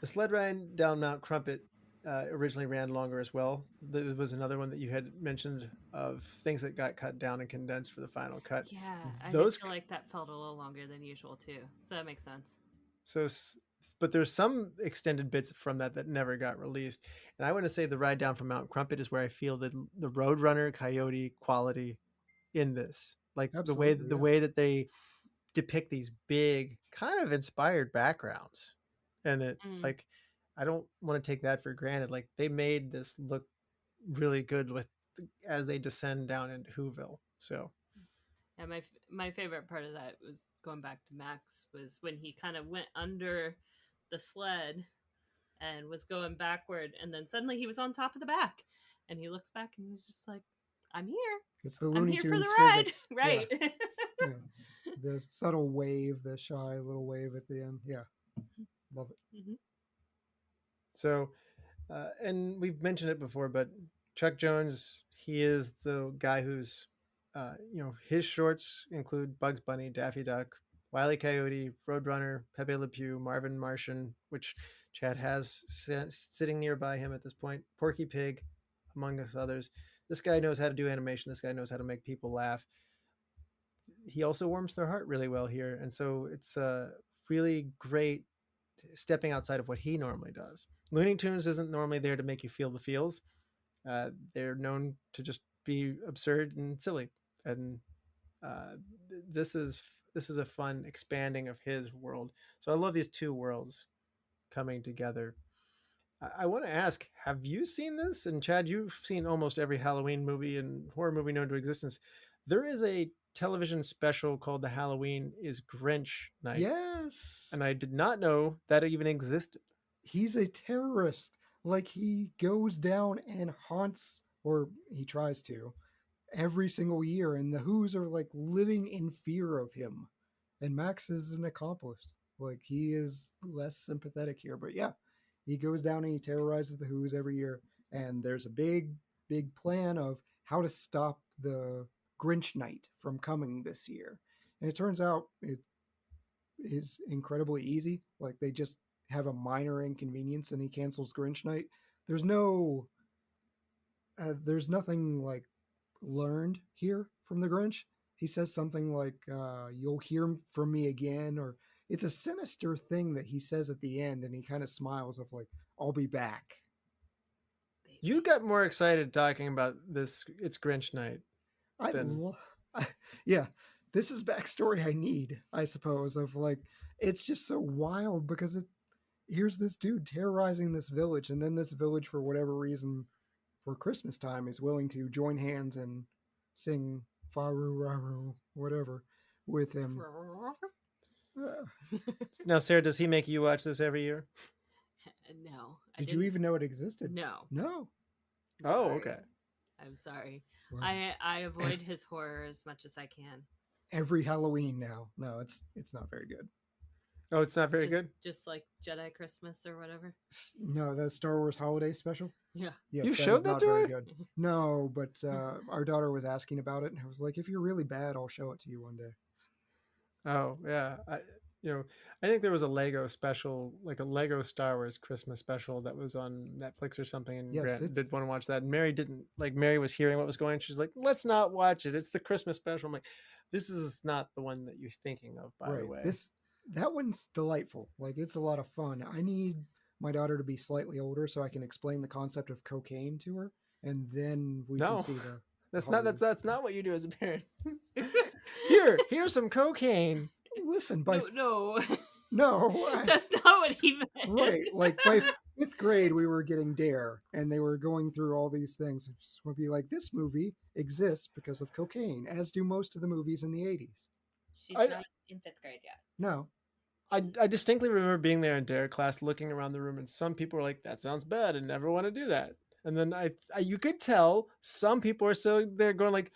the sled ride down Mount Crumpet originally ran longer as well. There was another one that you had mentioned of things that got cut down and condensed for the final cut. Yeah, I Those did feel like that felt a little longer than usual too. So that makes sense. So but there's some extended bits from that never got released. And I want to say the ride down from Mount Crumpet is where I feel the Roadrunner Coyote quality in this, like Absolutely, the way that they depict these big kind of inspired backgrounds, and it like I don't want to take that for granted. Like they made this look really good with as they descend down into Whoville. So yeah, my favorite part of that was going back to Max was when he kind of went under the sled and was going backward, and then suddenly he was on top of the back, and he looks back and he's just like, "I'm here. It's the I'm Looney here for Tunes the ride." physics. Right. Yeah. Yeah. The subtle wave, the shy little wave at the end. Yeah. Love it. Mm-hmm. So, and we've mentioned it before, but Chuck Jones, he is the guy who's, his shorts include Bugs Bunny, Daffy Duck, Wile E. Coyote, Roadrunner, Pepe Le Pew, Marvin Martian, which Chad has sitting nearby him at this point, Porky Pig, among us others. This guy knows how to do animation. This guy knows how to make people laugh. He also warms their heart really well here. And so it's really great stepping outside of what he normally does. Looney Tunes isn't normally there to make you feel the feels. They're known to just be absurd and silly. And this is a fun expanding of his world. So I love these two worlds coming together. I want to ask, have you seen this? And Chad, you've seen almost every Halloween movie and horror movie known to existence. There is a television special called The Halloween is Grinch Night. Yes. And I did not know that it even existed. He's a terrorist. Like he goes down and haunts, or he tries to, every single year. And the Who's are like living in fear of him. And Max is an accomplice. Like he is less sympathetic here. But yeah, he goes down and he terrorizes the Who's every year. And there's a big, big plan of how to stop the Grinch Night from coming this year. And it turns out it is incredibly easy. Like they just have a minor inconvenience and he cancels Grinch Night. There's nothing like learned here from the Grinch. He says something like, you'll hear from me again, or it's a sinister thing that he says at the end, and he kind of smiles of like, I'll be back. You got more excited talking about this. It's Grinch Night. Yeah, this is backstory I need, I suppose, of like, it's just so wild because here's this dude terrorizing this village, and then this village, for whatever reason, for Christmas time, is willing to join hands and sing Faru Raru, whatever, with him. Now, Sarah, does he make you watch this every year? No. Did you even know it existed? No. No. Oh, okay. I'm sorry. Wow. I avoid his horror as much as I can. Every Halloween now. No, it's not very good. Oh, it's not very good? Just like Jedi Christmas or whatever. No, the Star Wars Holiday Special. Yeah. Yes, You that showed is that not to very her? good. No, but our daughter was asking about it, and I was like, if you're really bad, I'll show it to you one day. Oh, yeah. I think there was a Lego special, like a Lego Star Wars Christmas special that was on Netflix or something, and Yes, Grant did want to watch that. And Mary didn't, like, Mary was hearing what was going on. She's like, let's not watch it. It's the Christmas special. I'm like, this is not the one that you're thinking of, by the way. That one's delightful. Like, it's a lot of fun. I need my daughter to be slightly older so I can explain the concept of cocaine to her, and then we can see the. That's not what you do as a parent. Here's some cocaine. Listen, no. No, that's not what he meant. Right, like by 5th grade, we were getting Dare, and they were going through all these things. I just want to be like, this movie exists because of cocaine, as do most of the movies in the 80s. She's not in 5th grade yet. No. I distinctly remember being there in Dare class, looking around the room, and some people were like, that sounds bad, and never want to do that. And then you could tell some people are still there going like,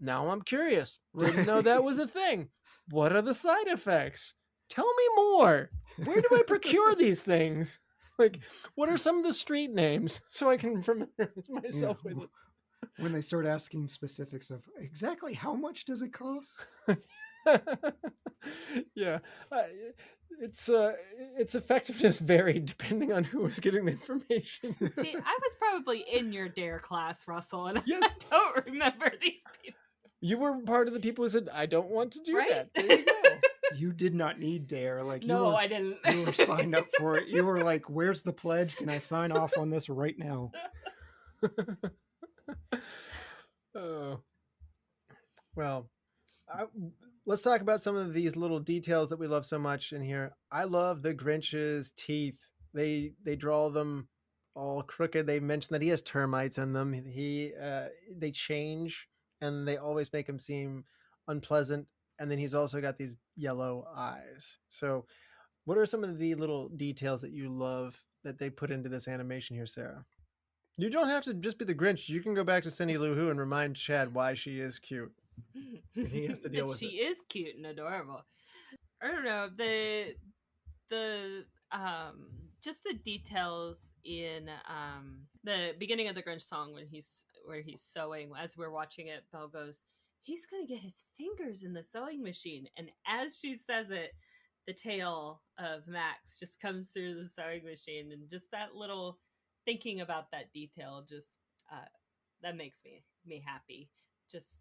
now I'm curious. Didn't know that was a thing. What are the side effects? Tell me more. Where do I procure these things? Like, what are some of the street names so I can familiarize myself with it? When they start asking specifics of exactly how much does it cost? Yeah. Its effectiveness varied depending on who was getting the information. See, I was probably in your Dare class, Russell, and yes. I don't remember these people. You were part of the people who said, I don't want to do right? that. There you go. You did not need Dare. Like No, I didn't. You were signed up for it. You were like, "Where's the pledge? Can I sign off on this right now?" Oh. Well, let's talk about some of these little details that we love so much in here. I love the Grinch's teeth. They draw them all crooked. They mention that he has termites in them. They change, and they always make him seem unpleasant. And then he's also got these yellow eyes. So, what are some of the little details that you love that they put into this animation here, Sarah? You don't have to just be the Grinch. You can go back to Cindy Lou Who and remind Chad why she is cute. He has to deal with she it. is cute and adorable. I don't know, the just the details in the beginning of the Grinch song where he's sewing. As we're watching it, Belle goes, "He's gonna get his fingers in the sewing machine," and as she says it, the tail of Max just comes through the sewing machine, and just that little thinking about that detail just that makes me happy. Just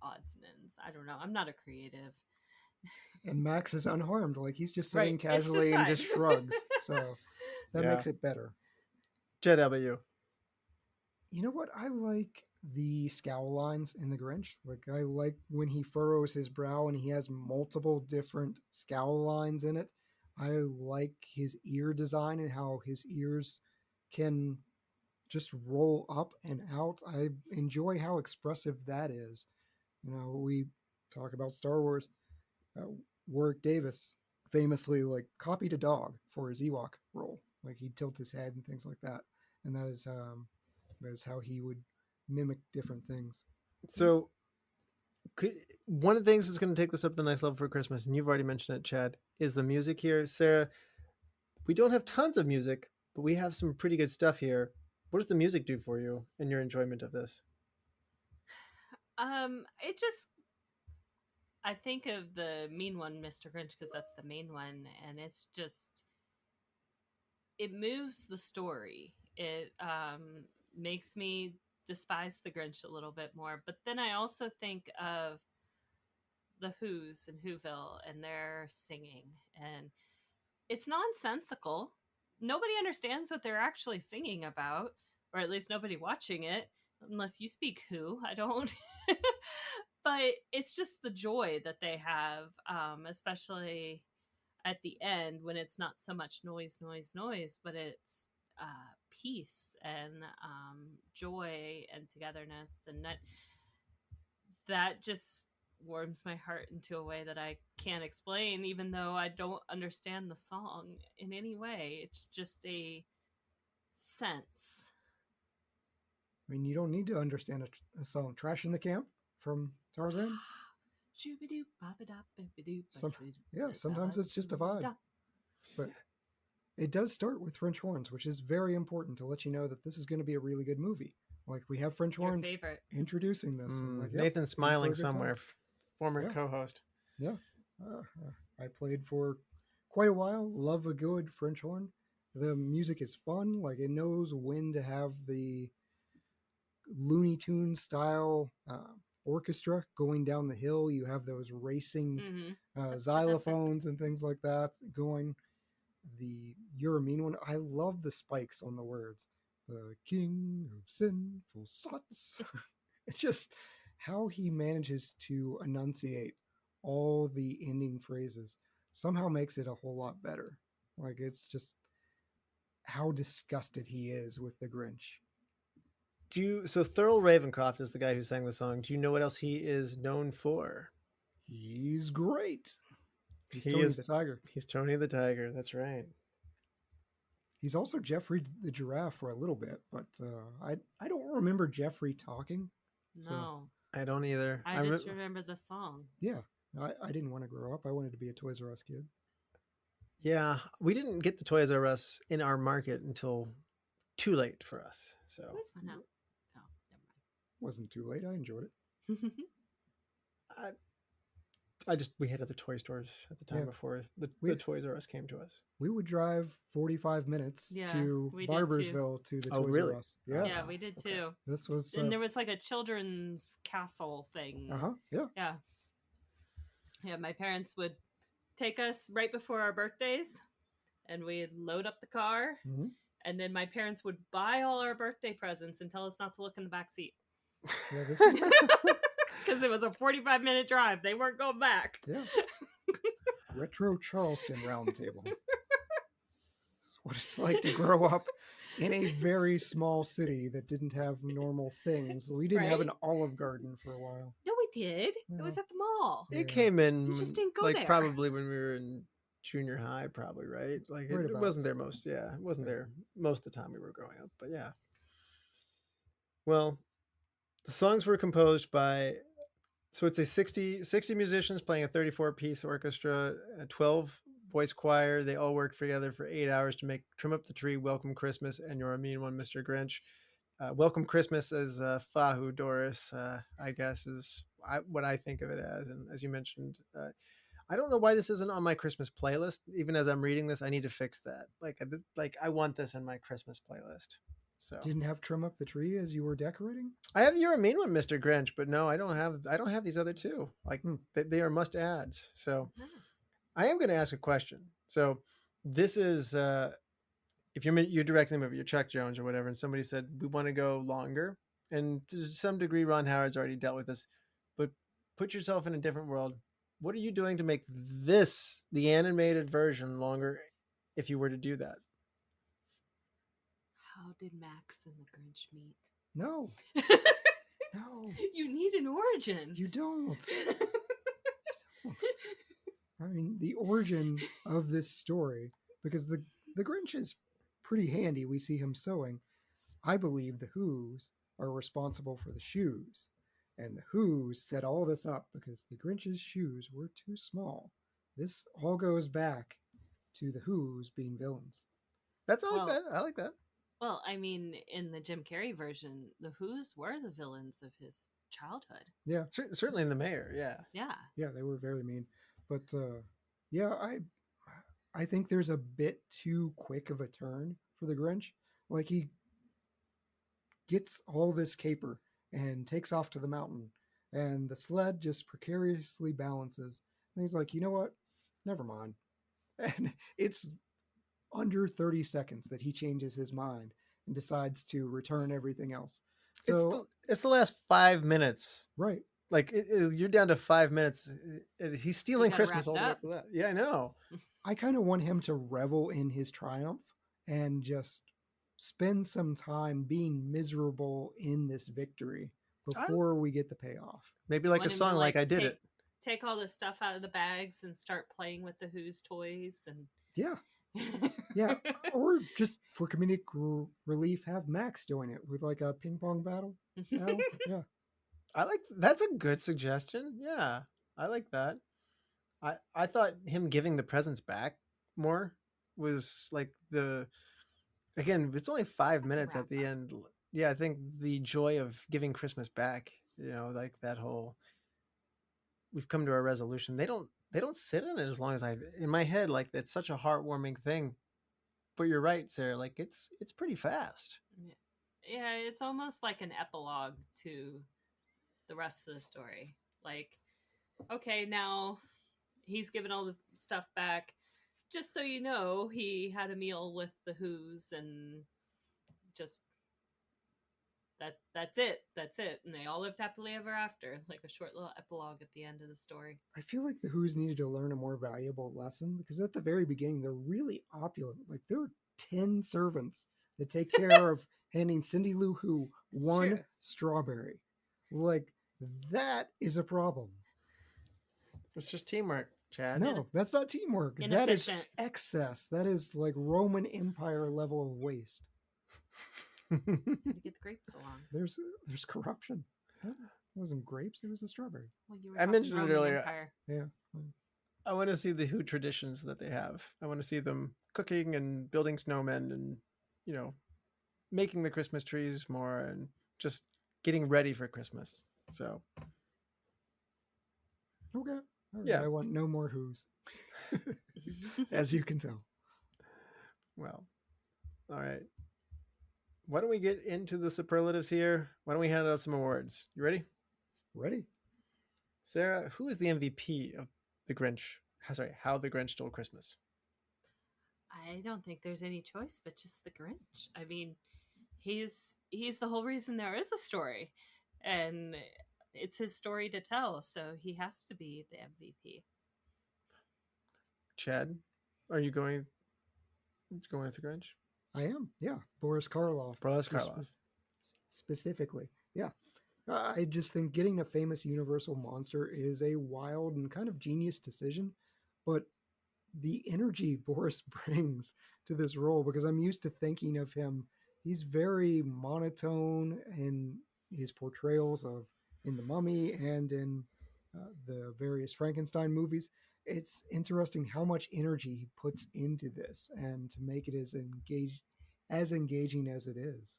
odds and ends. I don't know. I'm not a creative. And Max is unharmed. Like he's just sitting Right. casually It's and just just shrugs. So that Yeah. makes it better. Jed, how about you? You know what? I like the scowl lines in the Grinch. Like I like when he furrows his brow and he has multiple different scowl lines in it. I like his ear design and how his ears can just roll up and out. I enjoy how expressive that is. You know, we talk about Star Wars. Warwick Davis famously like copied a dog for his Ewok role. Like he'd tilt his head and things like that. And that is how he would mimic different things. So, one of the things that's going to take this up to the next level for Christmas, and you've already mentioned it, Chad, is the music here. Sarah, we don't have tons of music, but we have some pretty good stuff here. What does the music do for you and your enjoyment of this? It just, I think of the mean one, Mr. Grinch, because that's the main one, and it's just, it moves the story. It makes me despise the Grinch a little bit more. But then I also think of the Who's and Whoville and their singing, and it's nonsensical. Nobody understands what they're actually singing about, or at least nobody watching it, unless you speak Who. I don't. But it's just the joy that they have, especially at the end when it's not so much noise, but it's peace and joy and togetherness, and that just warms my heart into a way that I can't explain, even though I don't understand the song in any way. It's just a sense. I mean, you don't need to understand a song. Trash in the Camp from Tarzan. Sometimes it's just a vibe. But it does start with French horns, which is very important to let you know that this is going to be a really good movie. Like we have French Your horns favorite. introducing this. And like, yep, Nathan's in for a smiling good time. somewhere. Former Yeah. co-host. Yeah. I played for quite a while. Love a good French horn. The music is fun. Like it knows when to have the Looney Tunes style orchestra going down the hill. You have those racing xylophones and things like that going. The You're a Mean One. I love the spikes on the words. The king of sinful sots. It's just how he manages to enunciate all the ending phrases somehow makes it a whole lot better. Like it's just how disgusted he is with the Grinch. So Thurl Ravenscroft is the guy who sang the song. Do you know what else he is known for? He's great. He's He Tony is- the Tiger. He's Tony the Tiger. That's right. He's also Jeffrey the Giraffe for a little bit, but I don't remember Jeffrey talking. No, I don't either. I just remember the song. Yeah, I didn't want to grow up. I wanted to be a Toys R Us kid. Yeah, we didn't get the Toys R Us in our market until too late for us. So Where's one out? Oh, Wasn't too late. I enjoyed it. never mind. we had other toy stores at the time Yeah. before the We- Toys R Us came to us. We would drive 45 minutes Yeah, to we did too. Barbersville to the Oh, Toys really? R Us. Yeah. Yeah, we did okay. too. This was And there was like a children's castle thing. yeah. Yeah. Yeah, my parents would take us right before our birthdays, and we'd load up the car, Mhm. and then my parents would buy all our birthday presents and tell us not to look in the back seat. Yeah, this is, Because it was a 45-minute drive. They weren't going back. yeah. Retro Charleston Roundtable. It's what it's like to grow up in a very small city that didn't have normal things. We didn't have an Right? Olive Garden for a while. No, we did. It was at the mall. Yeah. It came in You just didn't go like there. probably when we were in junior high, probably, right? Like Right it about. wasn't there most, it wasn't there most of the time we were growing up, but yeah. Well, the songs were composed by, so it's a 60 musicians playing a 34-piece orchestra, a 12 voice choir. They all worked together for 8 hours to make Trim Up the Tree, Welcome Christmas, and You're a Mean One, Mr. Grinch. Welcome Christmas as Fahu Doris, I guess, is what I think of it as. And as you mentioned, I don't know why this isn't on my Christmas playlist. Even as I'm reading this, I need to fix that. Like I want this in my Christmas playlist. So Didn't have Trim Up the Tree as you were decorating? I have You're a Mean One, Mr. Grinch, but no, I don't have these other two. Like they are must adds. So I am going to ask a question. So this is if you're directing the movie, you're Chuck Jones or whatever, and somebody said we want to go longer, and to some degree Ron Howard's already dealt with this, but put yourself in a different world. What are you doing to make this, the animated version, longer if you were to do that? How did Max and the Grinch meet? No. No. You need an origin. You don't. I mean, the origin of this story, because the Grinch is pretty handy. We see him sewing. I believe the Who's are responsible for the shoes. And the Who's set all this up because the Grinch's shoes were too small. This all goes back to the Who's being villains. That's all. Well- I like that. Well, I mean, in the Jim Carrey version, the Who's were the villains of his childhood. Yeah. Certainly in the mayor. Yeah. Yeah. Yeah, they were very mean. But yeah, I think there's a bit too quick of a turn for the Grinch. Like he gets all this caper and takes off to the mountain, and the sled just precariously balances. And he's like, you know what? Never mind. And it's under 30 seconds that he changes his mind and decides to return everything else. So It's the last 5 minutes. right. Like you're down to 5 minutes. He's stealing gotta Christmas wrap all it the way up. up to that. Yeah, I know. I kind of want him to revel in his triumph and just spend some time being miserable in this victory before we get the payoff. Maybe like Want a him to, song like I Did take, It. Take all the stuff out of the bags and start playing with the Who's toys and Yeah. Yeah. Or just for comedic relief, have Max doing it with like a ping pong battle. You know? Yeah. That's a good suggestion. Yeah, I like that. I thought him giving the presents back more was like again, it's only 5 minutes at the wrap-up. end. Yeah, I think the joy of giving Christmas back, like that whole, we've come to a resolution. They don't sit in it as long as in my head, like it's such a heartwarming thing. But you're right, Sarah, like it's pretty fast. Yeah, it's almost like an epilogue to the rest of the story. Like, okay, now he's given all the stuff back. Just so you know, he had a meal with the Who's and just that's it. And they all lived happily ever after. Like a short little epilogue at the end of the story. I feel like the Who's needed to learn a more valuable lesson because at the very beginning, they're really opulent. Like there are 10 servants that take care of handing Cindy Lou Who It's one true. strawberry. Like that is a problem. It's just teamwork, Chad. No, that's not teamwork. That is Inefficient. excess. That is like Roman Empire level of waste. To get the grapes along. There's corruption. It wasn't grapes. It was a strawberry. Well, you were I talking mentioned it Roman earlier. Empire. Yeah. I want to see the Who traditions that they have. I want to see them cooking and building snowmen and, making the Christmas trees more and just getting ready for Christmas. So, Okay. All right. Yeah. I want no more Who's. As you can tell. well, all right. Why don't we get into the superlatives here? Why don't we hand out some awards? You ready? Ready? Sarah, who is the MVP of the Grinch How the Grinch Stole Christmas. I don't think there's any choice but just the Grinch. I mean, he's the whole reason there is a story, and it's his story to tell, so he has to be the MVP. Chad, are you going with the Grinch? I am, yeah. Boris Karloff. Boris Karloff. Specifically, yeah. I just think getting a famous Universal monster is a wild and kind of genius decision, but the energy Boris brings to this role, because I'm used to thinking of him, he's very monotone in his portrayals of in The Mummy and in the various Frankenstein movies. It's interesting how much energy he puts into this, and to make it as engaging as it is.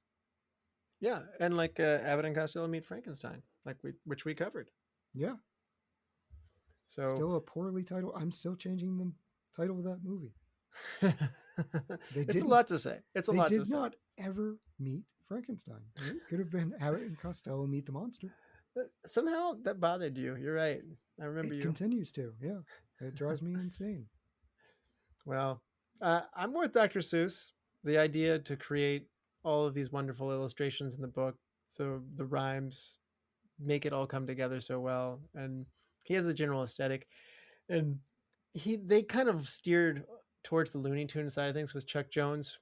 Yeah, and like Abbott and Costello Meet Frankenstein, which we covered. Yeah. So still a poorly titled. I'm still changing the title of that movie. It's a lot to say. It's a lot to say. They did not ever meet Frankenstein. It could have been Abbott and Costello Meet the Monster. Somehow that bothered you. You're right. I remember it continues to. Yeah. It drives me insane. Well, I'm with Dr. Seuss. The idea to create all of these wonderful illustrations in the book, the rhymes, make it all come together so well. And he has a general aesthetic. And they kind of steered towards the Looney Tunes side of things with Chuck Jones,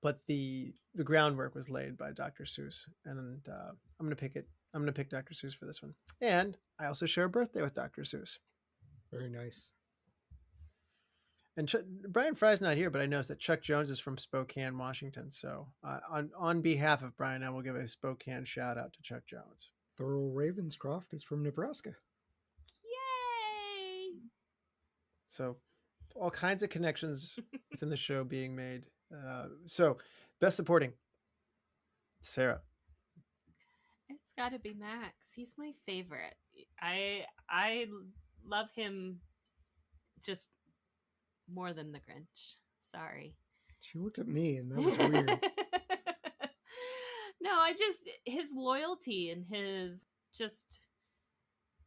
but the groundwork was laid by Dr. Seuss. And I'm going to pick Dr. Seuss for this one. And I also share a birthday with Dr. Seuss. Very nice. And Brian Fry's not here, but I noticed that Chuck Jones is from Spokane, Washington. So on behalf of Brian, I will give a Spokane shout out to Chuck Jones. Thurl Ravenscroft is from Nebraska. Yay! So all kinds of connections within the show being made. So best supporting, Sarah. It's got to be Max. He's my favorite. I love him just more than the Grinch. Sorry. She looked at me and that was weird. No, his loyalty and his just,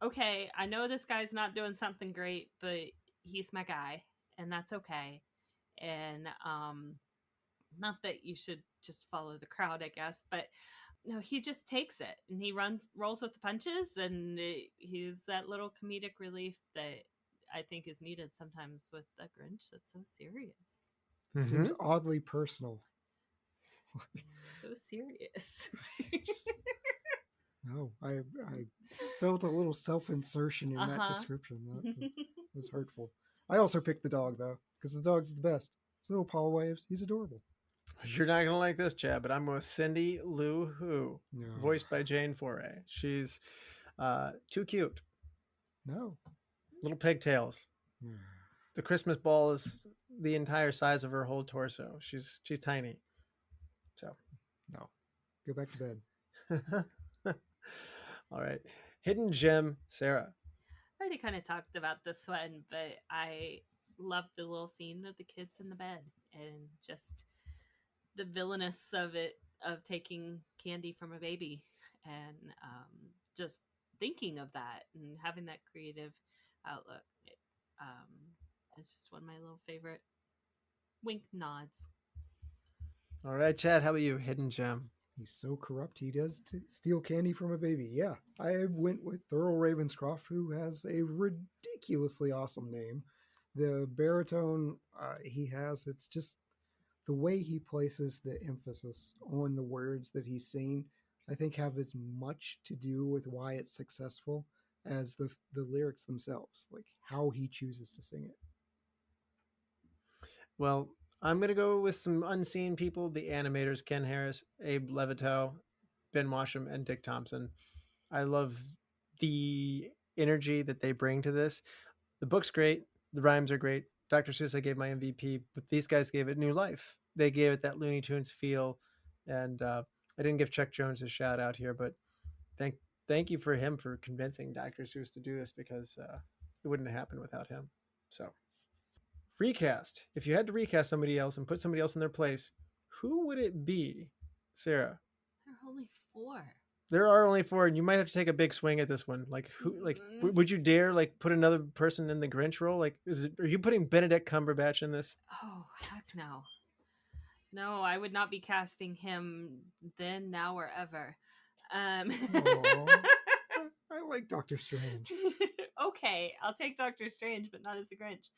okay, I know this guy's not doing something great, but he's my guy, and that's okay. And not that you should just follow the crowd, I guess, but no, he just takes it and he rolls with the punches, and he's that little comedic relief that I think is needed sometimes with the Grinch that's so serious. Seems oddly personal. So serious. No, I felt a little self-insertion in that description. That was hurtful. I also picked the dog, though, because the dog's the best. His little paw waves. He's adorable. You're not going to like this, Chad, but I'm with Cindy Lou Who, voiced by Jane Foray. She's too cute. No. Little pigtails. The Christmas ball is the entire size of her whole torso. She's tiny. So, no. Go back to bed. All right. Hidden gem, Sarah. I already kind of talked about this one, but I love the little scene of the kids in the bed and just the villainous of it, of taking candy from a baby, and just thinking of that and having that creative outlook. It's just one of my little favorite wink nods. All right, Chad, how about you? Hidden gem. He's so corrupt he does steal candy from a baby. Yeah, I went with Thurl Ravenscroft, who has a ridiculously awesome name. The baritone he has, it's just the way he places the emphasis on the words that he's saying, I think have as much to do with why it's successful as the lyrics themselves, like how he chooses to sing it. Well, I'm going to go with some unseen people, the animators, Ken Harris, Abe Levitow, Ben Washam, and Dick Thompson. I love the energy that they bring to this. The book's great. The rhymes are great. Dr. Seuss, I gave my MVP, but these guys gave it new life. They gave it that Looney Tunes feel. And I didn't give Chuck Jones a shout out here, but thank you for him for convincing Dr. Seuss to do this, because it wouldn't have happened without him. So, recast. If you had to recast somebody else and put somebody else in their place, who would it be, Sarah? There are only 4. There are only 4, and you might have to take a big swing at this one. Like, who? Like, would you dare like put another person in the Grinch role? Like, are you putting Benedict Cumberbatch in this? Oh, heck no. No, I would not be casting him then, now, or ever. Aw. I like Doctor Strange. Okay, I'll take Doctor Strange, but not as the Grinch.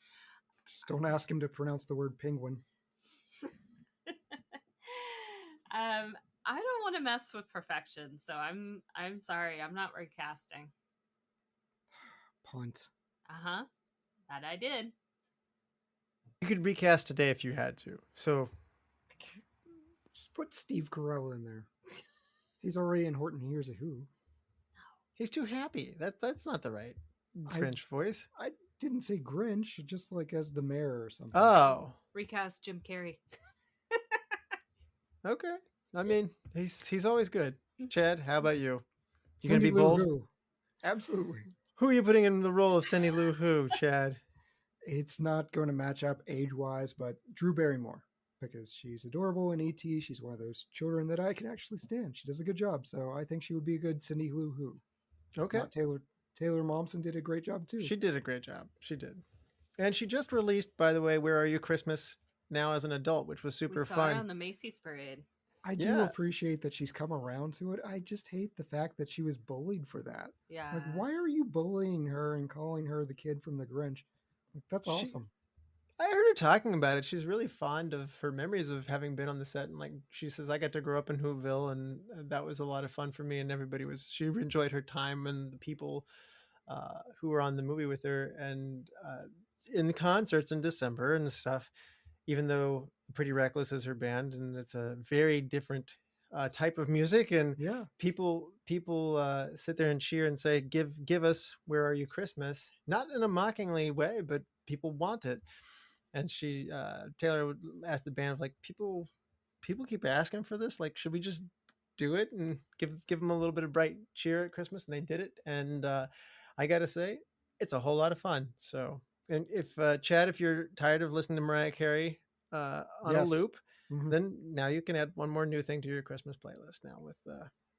Just don't ask him to pronounce the word penguin. I don't want to mess with perfection, so I'm sorry, I'm not recasting. Punt. Uh-huh. That I did. You could recast today if you had to. So Just put Steve Carell in there. He's already in Horton Hears a Who. he's too happy. That's not the right Grinch voice. I didn't say Grinch, just like as the mayor or something. Oh, Recast Jim Carrey. okay. I mean, he's always good. Chad, how about you? You Cindy gonna be Lou bold? Who. Absolutely. Who are you putting in the role of Cindy Lou Who, Chad? It's not going to match up age-wise, but Drew Barrymore, because she's adorable in E.T. She's one of those children that I can actually stand. She does a good job, so I think she would be a good Cindy Lou Who. Okay. Not Taylor Momsen did a great job too. She did a great job. She did. And she just released, by the way, Where Are You Christmas now as an adult, which was super We saw fun. her on the Macy's parade. I do Yeah. appreciate that she's come around to it. I just hate the fact that she was bullied for that. Yeah. Like, why are you bullying her and calling her the kid from the Grinch? Like, that's She- awesome. I heard her talking about it. She's really fond of her memories of having been on the set. And like she says, I got to grow up in Whoville, and that was a lot of fun for me. And she enjoyed her time and the people who were on the movie with her. And in concerts in December and stuff, even though Pretty Reckless is her band, and it's a very different type of music. And Yeah. people sit there and cheer and say, give us Where Are You Christmas? Not in a mockingly way, but people want it. And Taylor would ask the band, like, people keep asking for this. Like, should we just do it and give them a little bit of bright cheer at Christmas? And they did it. And I got to say, it's a whole lot of fun. So, and if Chad, if you're tired of listening to Mariah Carey on a Yes. loop, Mhm. then now you can add one more new thing to your Christmas playlist now with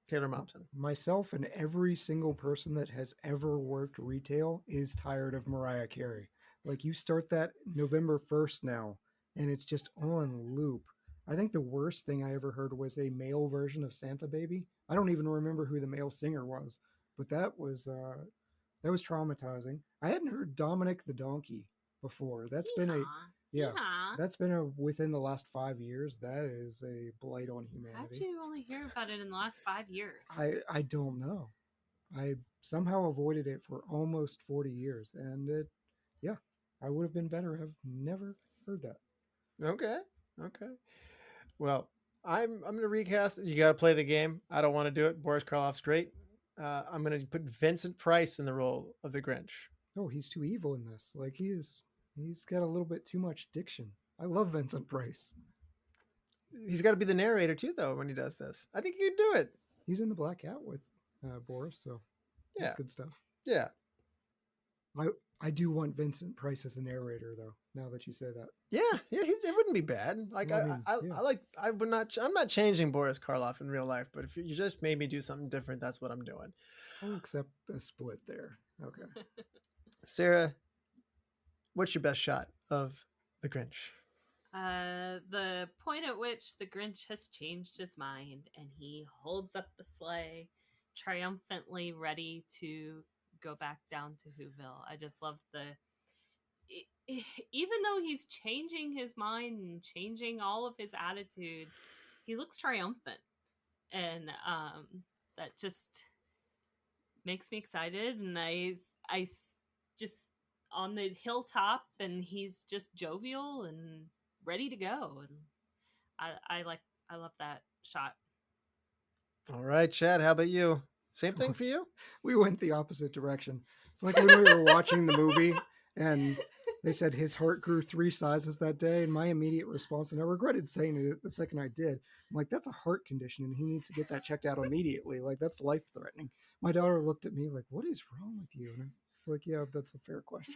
Taylor Momsen. Myself and every single person that has ever worked retail is tired of Mariah Carey. Like, you start that November 1st now, and it's just on loop. I think the worst thing I ever heard was a male version of Santa Baby. I don't even remember who the male singer was, but that was traumatizing. I hadn't heard Dominic the Donkey before. That's been within the last 5 years. That is a blight on How'd humanity. you only hear about it in the last 5 years? I don't know. I somehow avoided it for almost 40 years, and I would have been better have never heard that. Okay. Well, I'm going to recast. You got to play the game. I don't want to do it. Boris Karloff's great. I'm going to put Vincent Price in the role of the Grinch. Oh, he's too evil in this. Like, he's got a little bit too much diction. I love Vincent Price. He's got to be the narrator too, though, when he does this. I think you can do it. He's in the Black Cat with Boris, so that's good stuff. Yeah. I do want Vincent Price as the narrator, though. Now that you say that, it wouldn't be bad. Like I'm not changing Boris Karloff in real life, but if you just made me do something different, that's what I'm doing. I'll accept a split there. Okay. Sarah, what's your best shot of the Grinch? The point at which the Grinch has changed his mind and he holds up the sleigh, triumphantly ready to go back down to Whoville. I just love even though he's changing his mind and changing all of his attitude, he looks triumphant, and that just makes me excited. And I just on the hilltop, and he's just jovial and ready to go, and I love that shot. All right, Chad, how about you? Same thing for you? We went the opposite direction. It's like when we were watching the movie and they said his heart grew 3 sizes that day, and my immediate response, and I regretted saying it the second I did, I'm like, that's a heart condition and he needs to get that checked out immediately. Like, that's life-threatening. My daughter looked at me like, what is wrong with you? And it's like, yeah, that's a fair question.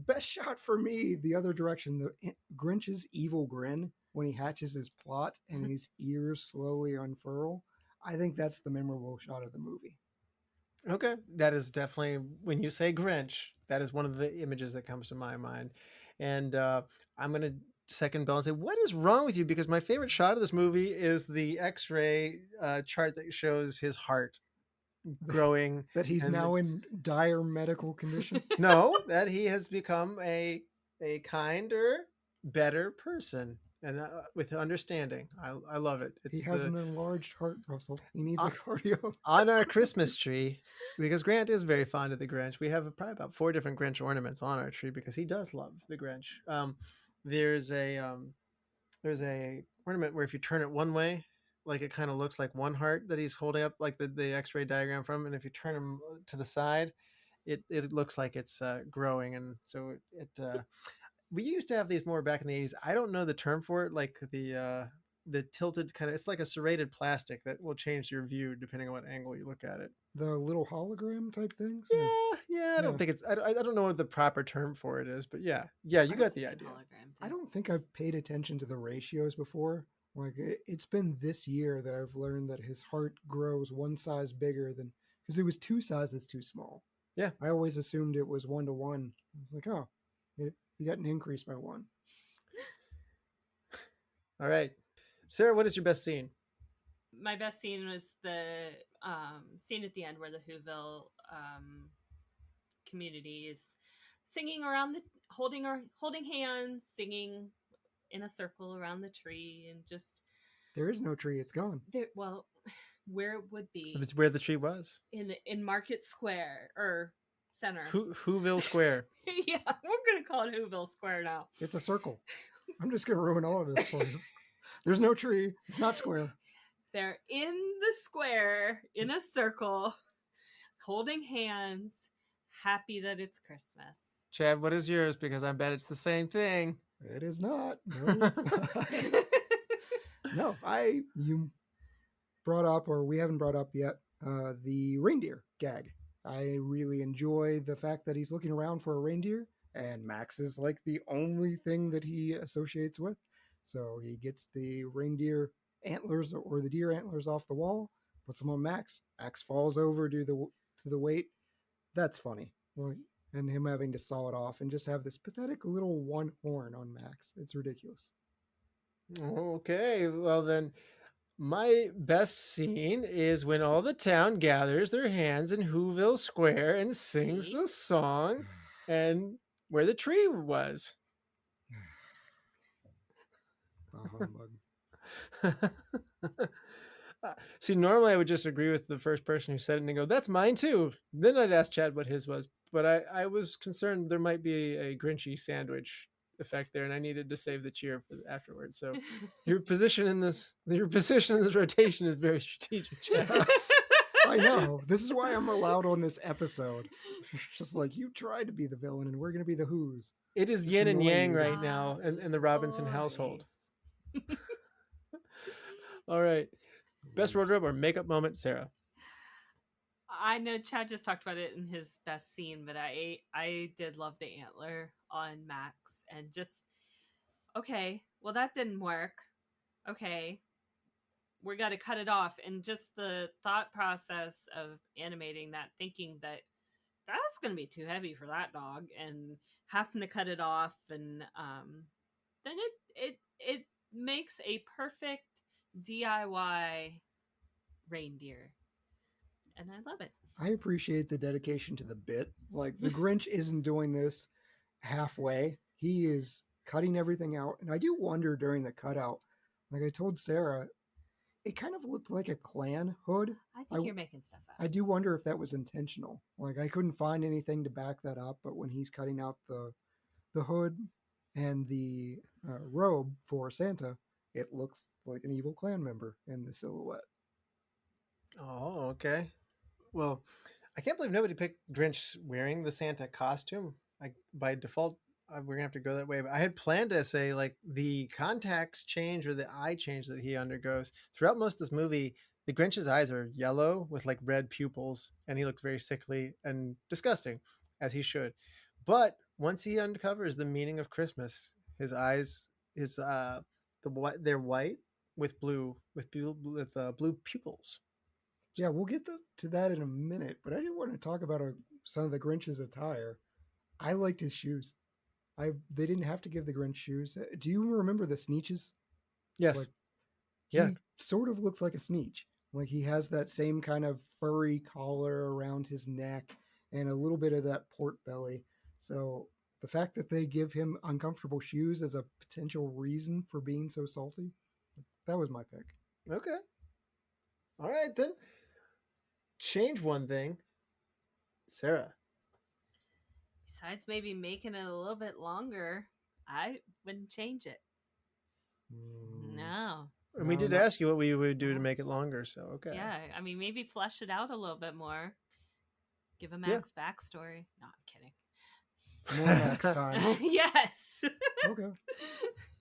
Best shot for me, the other direction, the Grinch's evil grin when he hatches his plot and his ears slowly unfurl. I think that's the memorable shot of the movie. Okay, that is definitely, when you say Grinch, that is one of the images that comes to my mind. And I'm going to second Bell and say, what is wrong with you? Because my favorite shot of this movie is the X-ray chart that shows his heart growing. That he's and now in dire medical condition. No, that he has become a kinder, better person, and with understanding. I love it. He has an enlarged heart, Russell. He needs a cardio. On our Christmas tree, because Grant is very fond of the Grinch. We have probably about 4 different Grinch ornaments on our tree because he does love the Grinch. There's a ornament where if you turn it one way, like it kind of looks like one heart that he's holding up, like the X-ray diagram from, and if you turn him to the side, it looks like it's growing. And so we used to have these more back in the 80s. I don't know the term for it, like the tilted kind of, it's like a serrated plastic that will change your view depending on what angle you look at it. The little hologram type things? Yeah. I don't think it's, I don't know what the proper term for it is, but yeah, you got the idea. I don't think I've paid attention to the ratios before. Like it's been this year that I've learned that his heart grows one size bigger than, because it was 2 sizes too small. Yeah. I always assumed it was 1 to 1. I was like, oh, you got an increase by 1. All right. Sarah, what is your best scene? My best scene was the scene at the end where the Whoville community is singing around holding hands, singing in a circle around the tree, and just there is no tree; it's gone. Well, where it would be, It's where the tree was in Market Square or Center, Whoville Square. Yeah, we're gonna call it Whoville Square now. It's a circle. I'm just gonna ruin all of this for you. There's no tree. It's not square. They're in the square in a circle, holding hands, happy that it's Christmas. Chad, what is yours? Because I bet it's the same thing. It is not. No, it's not. No, you brought up, or we haven't brought up yet, the reindeer gag. I really enjoy the fact that he's looking around for a reindeer, and Max is like the only thing that he associates with. So he gets the reindeer antlers or the deer antlers off the wall, puts them on Max. Max falls over to the weight. That's funny. And him having to saw it off and just have this pathetic little one horn on Max. It's ridiculous. Okay, well then, my best scene is when all the town gathers their hands in Whoville Square and sings the song and where the tree was. See, normally I would just agree with the first person who said it and go, that's mine too. Then I'd ask Chad what his was. But I was concerned there might be a Grinchy sandwich effect there, and I needed to save the cheer for afterwards. So your position in this rotation is very strategic, Chad. I know. This is why I'm allowed on this episode. Just like, you tried to be the villain and we're going to be the Who's. It is yin and yang right now in the Robinson household. All right. Best wardrobe or makeup moment, Sarah? I know Chad just talked about it in his best scene, but I did love the antler on Max, and just, okay, well, that didn't work. Okay, we got to cut it off. And just the thought process of animating that, thinking that that's going to be too heavy for that dog, and having to cut it off, and then it makes a perfect DIY reindeer, and I love it. I appreciate the dedication to the bit. Like, the Grinch isn't doing this halfway. He is cutting everything out, and I do wonder during the cutout, like I told Sarah, it kind of looked like a Klan hood. I think you're making stuff up. I do wonder if that was intentional. Like, I couldn't find anything to back that up, but when he's cutting out the hood and the robe for Santa, it looks like an evil Klan member in the silhouette. Oh, okay. Well, I can't believe nobody picked Grinch wearing the Santa costume. By default, we're going to have to go that way. But I had planned to say, like, the contacts change or the eye change that he undergoes. Throughout most of this movie, the Grinch's eyes are yellow with, like, red pupils, and he looks very sickly and disgusting, as he should. But once he uncovers the meaning of Christmas, his eyes, they're white with blue pupils. Yeah, we'll get to that in a minute, but I did want to talk about some of the Grinch's attire. I liked his shoes. They didn't have to give the Grinch shoes. Do you remember the Sneetches? Yes. Like, Yeah. he sort of looks like a Sneetch. Like he has that same kind of furry collar around his neck and a little bit of that port belly. So the fact that they give him uncomfortable shoes as a potential reason for being so salty, that was my pick. Okay. All right, then. Change one thing. Sarah. Besides maybe making it a little bit longer, I wouldn't change it. No. And we did ask you what we would do to make it longer, so okay. Yeah, I mean, maybe flesh it out a little bit more. Give a Max backstory. No, I'm kidding. More Max time. Yes. Okay.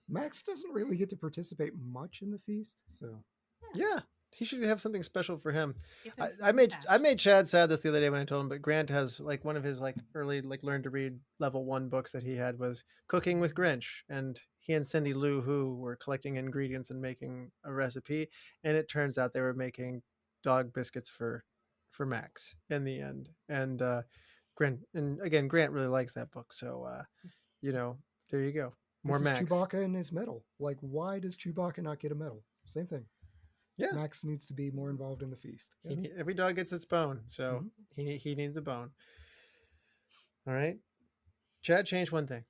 Max doesn't really get to participate much in the feast, so Yeah. He should have something special for him. Give him I some made cash. Chad sad this the other day when I told him, but Grant has like one of his like early like learn to read level 1 books that he had was Cooking with Grinch, and he and Cindy Lou Who were collecting ingredients and making a recipe, and it turns out they were making dog biscuits for Max in the end. And Grant really likes that book, so there you go. More this is Max. Chewbacca and his medal. Like, why does Chewbacca not get a medal? Same thing. Yeah. Max needs to be more involved in the feast. Yeah. Every dog gets its bone, so he needs a bone. All right. Chad, change one thing.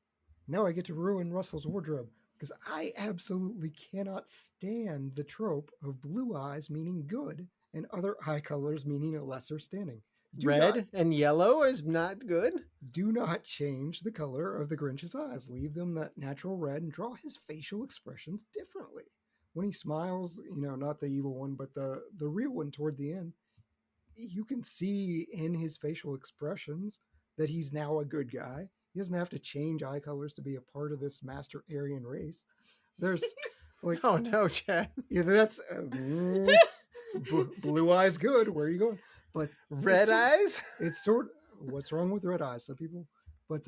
Now I get to ruin Russell's wardrobe because I absolutely cannot stand the trope of blue eyes meaning good and other eye colors meaning a lesser standing. Red and yellow is not good. Do not change the color of the Grinch's eyes. Leave them that natural red and draw his facial expressions differently. When he smiles, not the evil one, but the real one toward the end, you can see in his facial expressions that he's now a good guy. He doesn't have to change eye colors to be a part of this master Aryan race. There's like, oh no, Chad. Yeah, that's blue eyes good. Where are you going? But red eyes? It's sort of, what's wrong with red eyes? Some people, but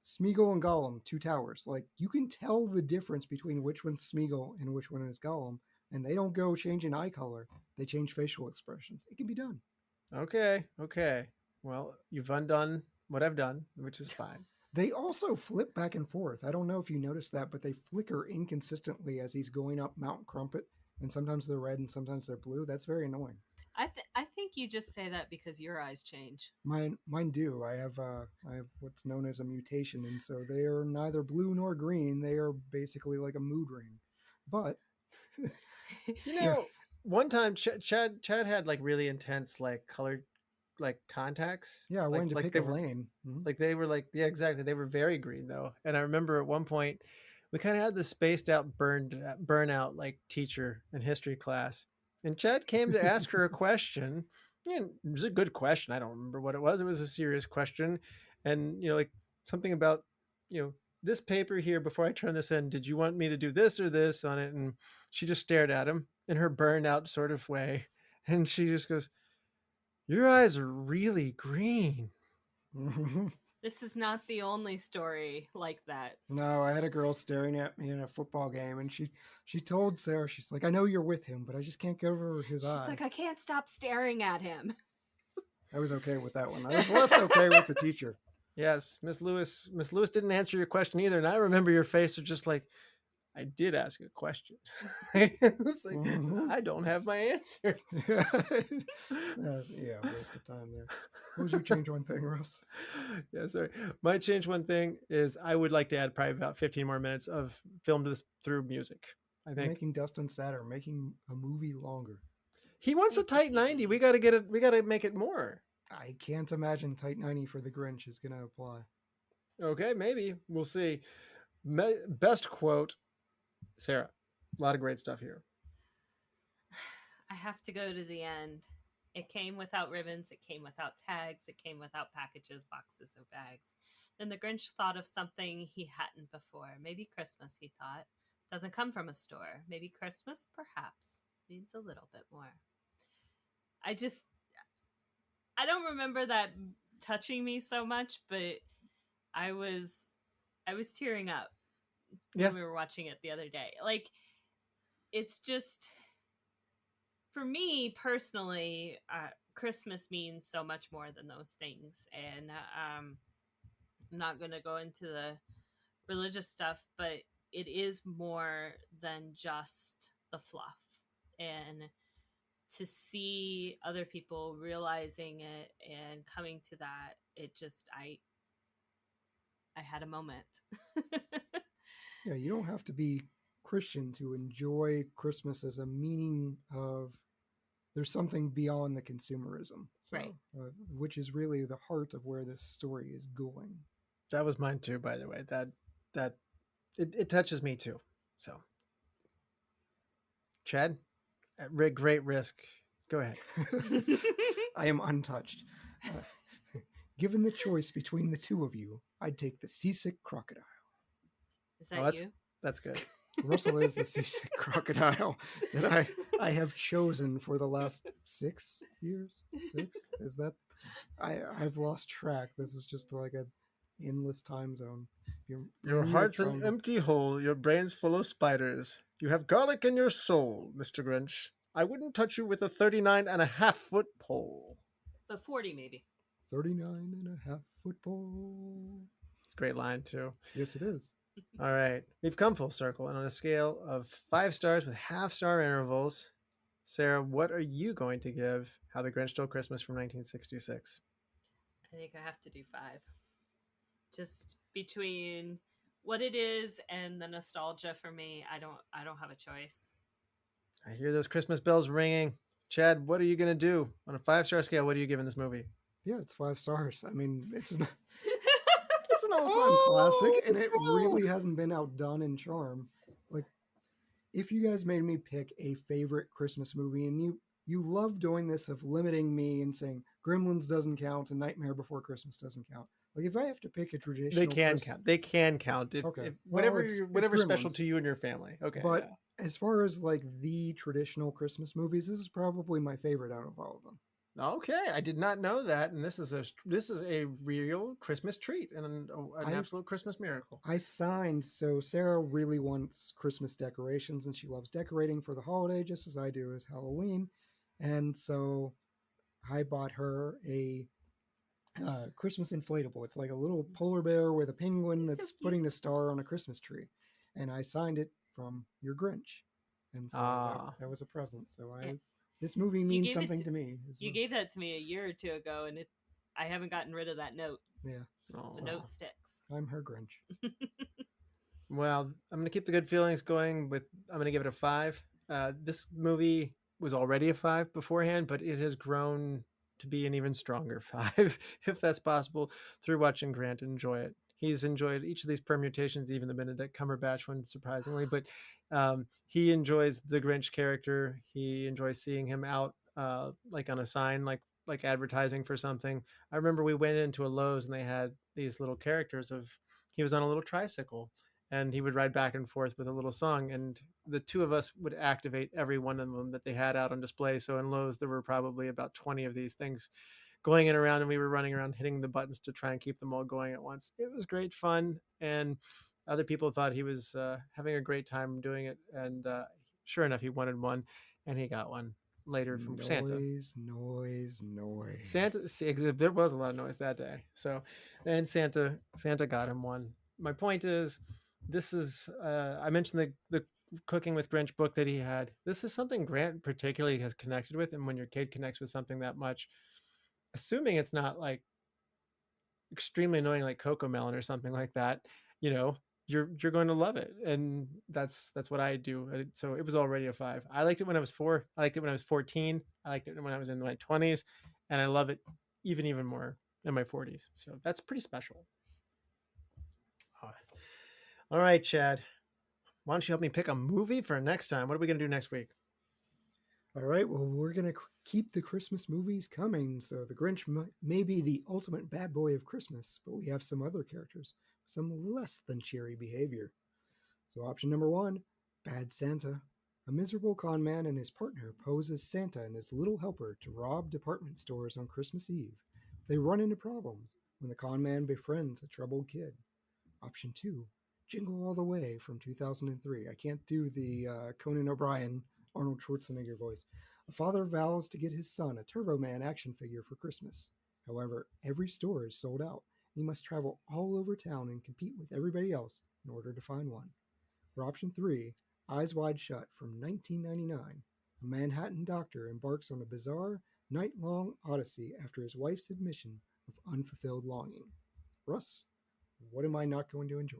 Smeagol and Gollum, two towers. Like you can tell the difference between which one's Smeagol and which one is Gollum, and they don't go changing eye color. They change facial expressions. It can be done. Okay. Well, you've undone what I've done, which is fine. They also flip back and forth. I don't know if you noticed that, but they flicker inconsistently as he's going up Mount Crumpet, and sometimes they're red and sometimes they're blue. That's very annoying. I think you just say that because your eyes change. Mine do. I have what's known as a mutation, and so they are neither blue nor green. They are basically like a mood ring. But one time Chad had like really intense like colored like contacts. Yeah, I wanted to pick a lane. Like they were like, yeah, exactly. They were very green though. And I remember at one point we kind of had this spaced out burnout like teacher in history class. And Chad came to ask her a question. It was a good question. I don't remember what it was. It was a serious question. And, like something about, this paper here, before I turn this in, did you want me to do this or this on it? And she just stared at him in her burnout sort of way. And she just goes, your eyes are really green. This is not the only story like that. No, I had a girl staring at me in a football game, and she told Sarah, she's like, I know you're with him, but I just can't get over his eyes. She's like, I can't stop staring at him. I was okay with that one. I was less okay with the teacher. Yes, Miss Lewis didn't answer your question either. And I remember your face of just like, I did ask a question. It's like, I don't have my answer. Yeah, waste of time there. What would you change one thing, Russ? Yeah, sorry. My change one thing is I would like to add probably about 15 more minutes of filmed this through music. I think making Dustin sadder, making a movie longer. He wants a tight 90. We got to get it. We got to make it more. I can't imagine tight 90 for the Grinch is going to apply. Okay, maybe we'll see. Best quote. Sarah, a lot of great stuff here. I have to go to the end. It came without ribbons. It came without tags. It came without packages, boxes, or bags. Then the Grinch thought of something he hadn't before. Maybe Christmas, he thought. Doesn't come from a store. Maybe Christmas, perhaps, needs a little bit more. I don't remember that touching me so much, but I was tearing up when we were watching it the other day. Like, it's just, for me personally, Christmas means so much more than those things. And I'm not going to go into the religious stuff, but it is more than just the fluff. And to see other people realizing it and coming to that, it just, I had a moment. Yeah, you don't have to be Christian to enjoy Christmas as a meaning of there's something beyond the consumerism, so, Right. Which is really the heart of where this story is going. That was mine too, by the way. That it touches me too. So, Chad, at great risk. Go ahead. I am untouched. Given the choice between the two of you, I'd take the seasick crocodile. Is that you? That's good. Russell is the seasick crocodile that I have chosen for the last 6 years. 6? Is that? I've lost track. This is just like an endless time zone. Your heart's an empty hole. Your brain's full of spiders. You have garlic in your soul, Mr. Grinch. I wouldn't touch you with a 39.5-foot pole. The 40 maybe. 39.5-foot pole. It's a great line too. Yes, it is. All right. We've come full circle, and on a scale of 5 stars with half-star intervals, Sarah, what are you going to give How the Grinch Stole Christmas from 1966? I think I have to do 5. Just between what it is and the nostalgia for me, I don't have a choice. I hear those Christmas bells ringing. Chad, what are you going to do? On a 5-star scale, what are you giving this movie? Yeah, it's 5 stars. I mean, it's an all-time classic, and it really hasn't been outdone in charm. Like, if you guys made me pick a favorite Christmas movie, and you love doing this of limiting me and saying Gremlins doesn't count and Nightmare Before Christmas doesn't count. Like, if I have to pick a traditional, they can count. They can count. Okay. Whatever's special Gremlins. to you and your family. Okay. But as far as like the traditional Christmas movies, this is probably my favorite out of all of them. Okay, I did not know that, and this is a real Christmas treat and an absolute Christmas miracle. I signed, so Sarah really wants Christmas decorations, and she loves decorating for the holiday, just as I do as Halloween, and so I bought her a Christmas inflatable. It's like a little polar bear with a penguin that's putting a star on a Christmas tree, and I signed it from your Grinch, and so that was a present. So This movie means something to me. You gave that to me a year or two ago, and I haven't gotten rid of that note. Yeah. The note sticks. I'm her Grinch. Well, I'm going to keep the good feelings going I'm going to give it a 5. This movie was already a 5 beforehand, but it has grown to be an even stronger 5, if that's possible, through watching Grant enjoy it. He's enjoyed each of these permutations, even the Benedict Cumberbatch one, surprisingly. But he enjoys the Grinch character. He enjoys seeing him out, like on a sign, like advertising for something. I remember we went into a Lowe's and they had these little characters he was on a little tricycle, and he would ride back and forth with a little song. And the two of us would activate every one of them that they had out on display. So in Lowe's, there were probably about 20 of these things going in around, and we were running around hitting the buttons to try and keep them all going at once. It was great fun, and other people thought he was having a great time doing it, and sure enough, he wanted one, and he got one later from Santa. Noise. Santa, there was a lot of noise that day. So, and Santa got him one. My point is, this is I mentioned the Cooking with Grinch book that he had. This is something Grant particularly has connected with, and when your kid connects with something that much, assuming it's not like extremely annoying like Coco Melon or something like that, you're going to love it. And that's what I do. So it was already a 5. I liked it when I was 4. I liked it when I was 14. I liked it when I was in my 20s, and I love it even more in my 40s. So that's pretty special. All right, Chad, why don't you help me pick a movie for next time? What are we going to do next week? All right, well, we're going to keep the Christmas movies coming. So the Grinch may be the ultimate bad boy of Christmas, but we have some other characters, some less than cheery behavior. So option number 1, Bad Santa. A miserable con man and his partner pose as Santa and his little helper to rob department stores on Christmas Eve. They run into problems when the con man befriends a troubled kid. Option 2, Jingle All the Way from 2003. I can't do the Conan O'Brien Arnold Schwarzenegger voice. A father vows to get his son a Turbo Man action figure for Christmas. However, every store is sold out. He must travel all over town and compete with everybody else in order to find one. For option 3, Eyes Wide Shut from 1999, a Manhattan doctor embarks on a bizarre, night-long odyssey after his wife's admission of unfulfilled longing. Russ, what am I not going to enjoy?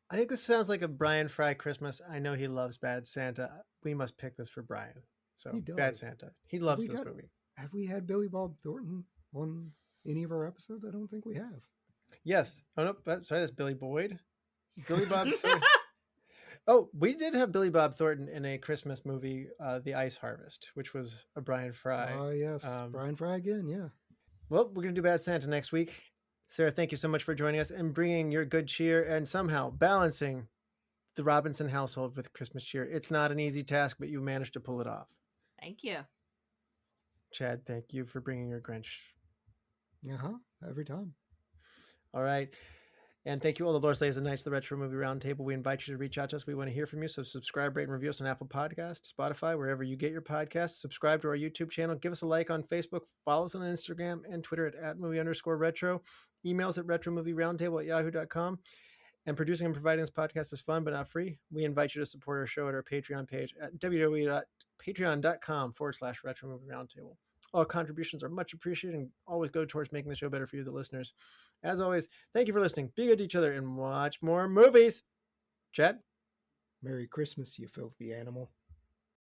I think this sounds like a Brian Fry Christmas. I know he loves Bad Santa. We must pick this for Brian. So He does. Bad Santa. He loves this movie. Have we had Billy Bob Thornton on any of our episodes? I don't think we have. Yes. Oh no, sorry, that's Billy Boyd. Billy Bob Thornton. Oh, we did have Billy Bob Thornton in a Christmas movie, The Ice Harvest, which was a Brian Fry. Oh, yes. Brian Fry again, yeah. Well, we're going to do Bad Santa next week. Sarah, thank you so much for joining us and bringing your good cheer and somehow balancing the Robinson household with Christmas cheer. It's not an easy task, but you managed to pull it off. Thank you. Chad, thank you for bringing your Grinch. Every time. All right. And thank you all the Lord Slays and Knights of the Retro Movie Roundtable. We invite you to reach out to us. We want to hear from you. So subscribe, rate, and review us on Apple Podcasts, Spotify, wherever you get your podcasts. Subscribe to our YouTube channel. Give us a like on Facebook. Follow us on Instagram and Twitter at @movie_retro. Email us at retromovieroundtable@yahoo.com. And producing and providing this podcast is fun, but not free. We invite you to support our show at our Patreon page at www.patreon.com/Retro Movie Roundtable. All contributions are much appreciated and always go towards making the show better for you, the listeners. As always, thank you for listening. Be good to each other and watch more movies. Chad? Merry Christmas, you filthy animal.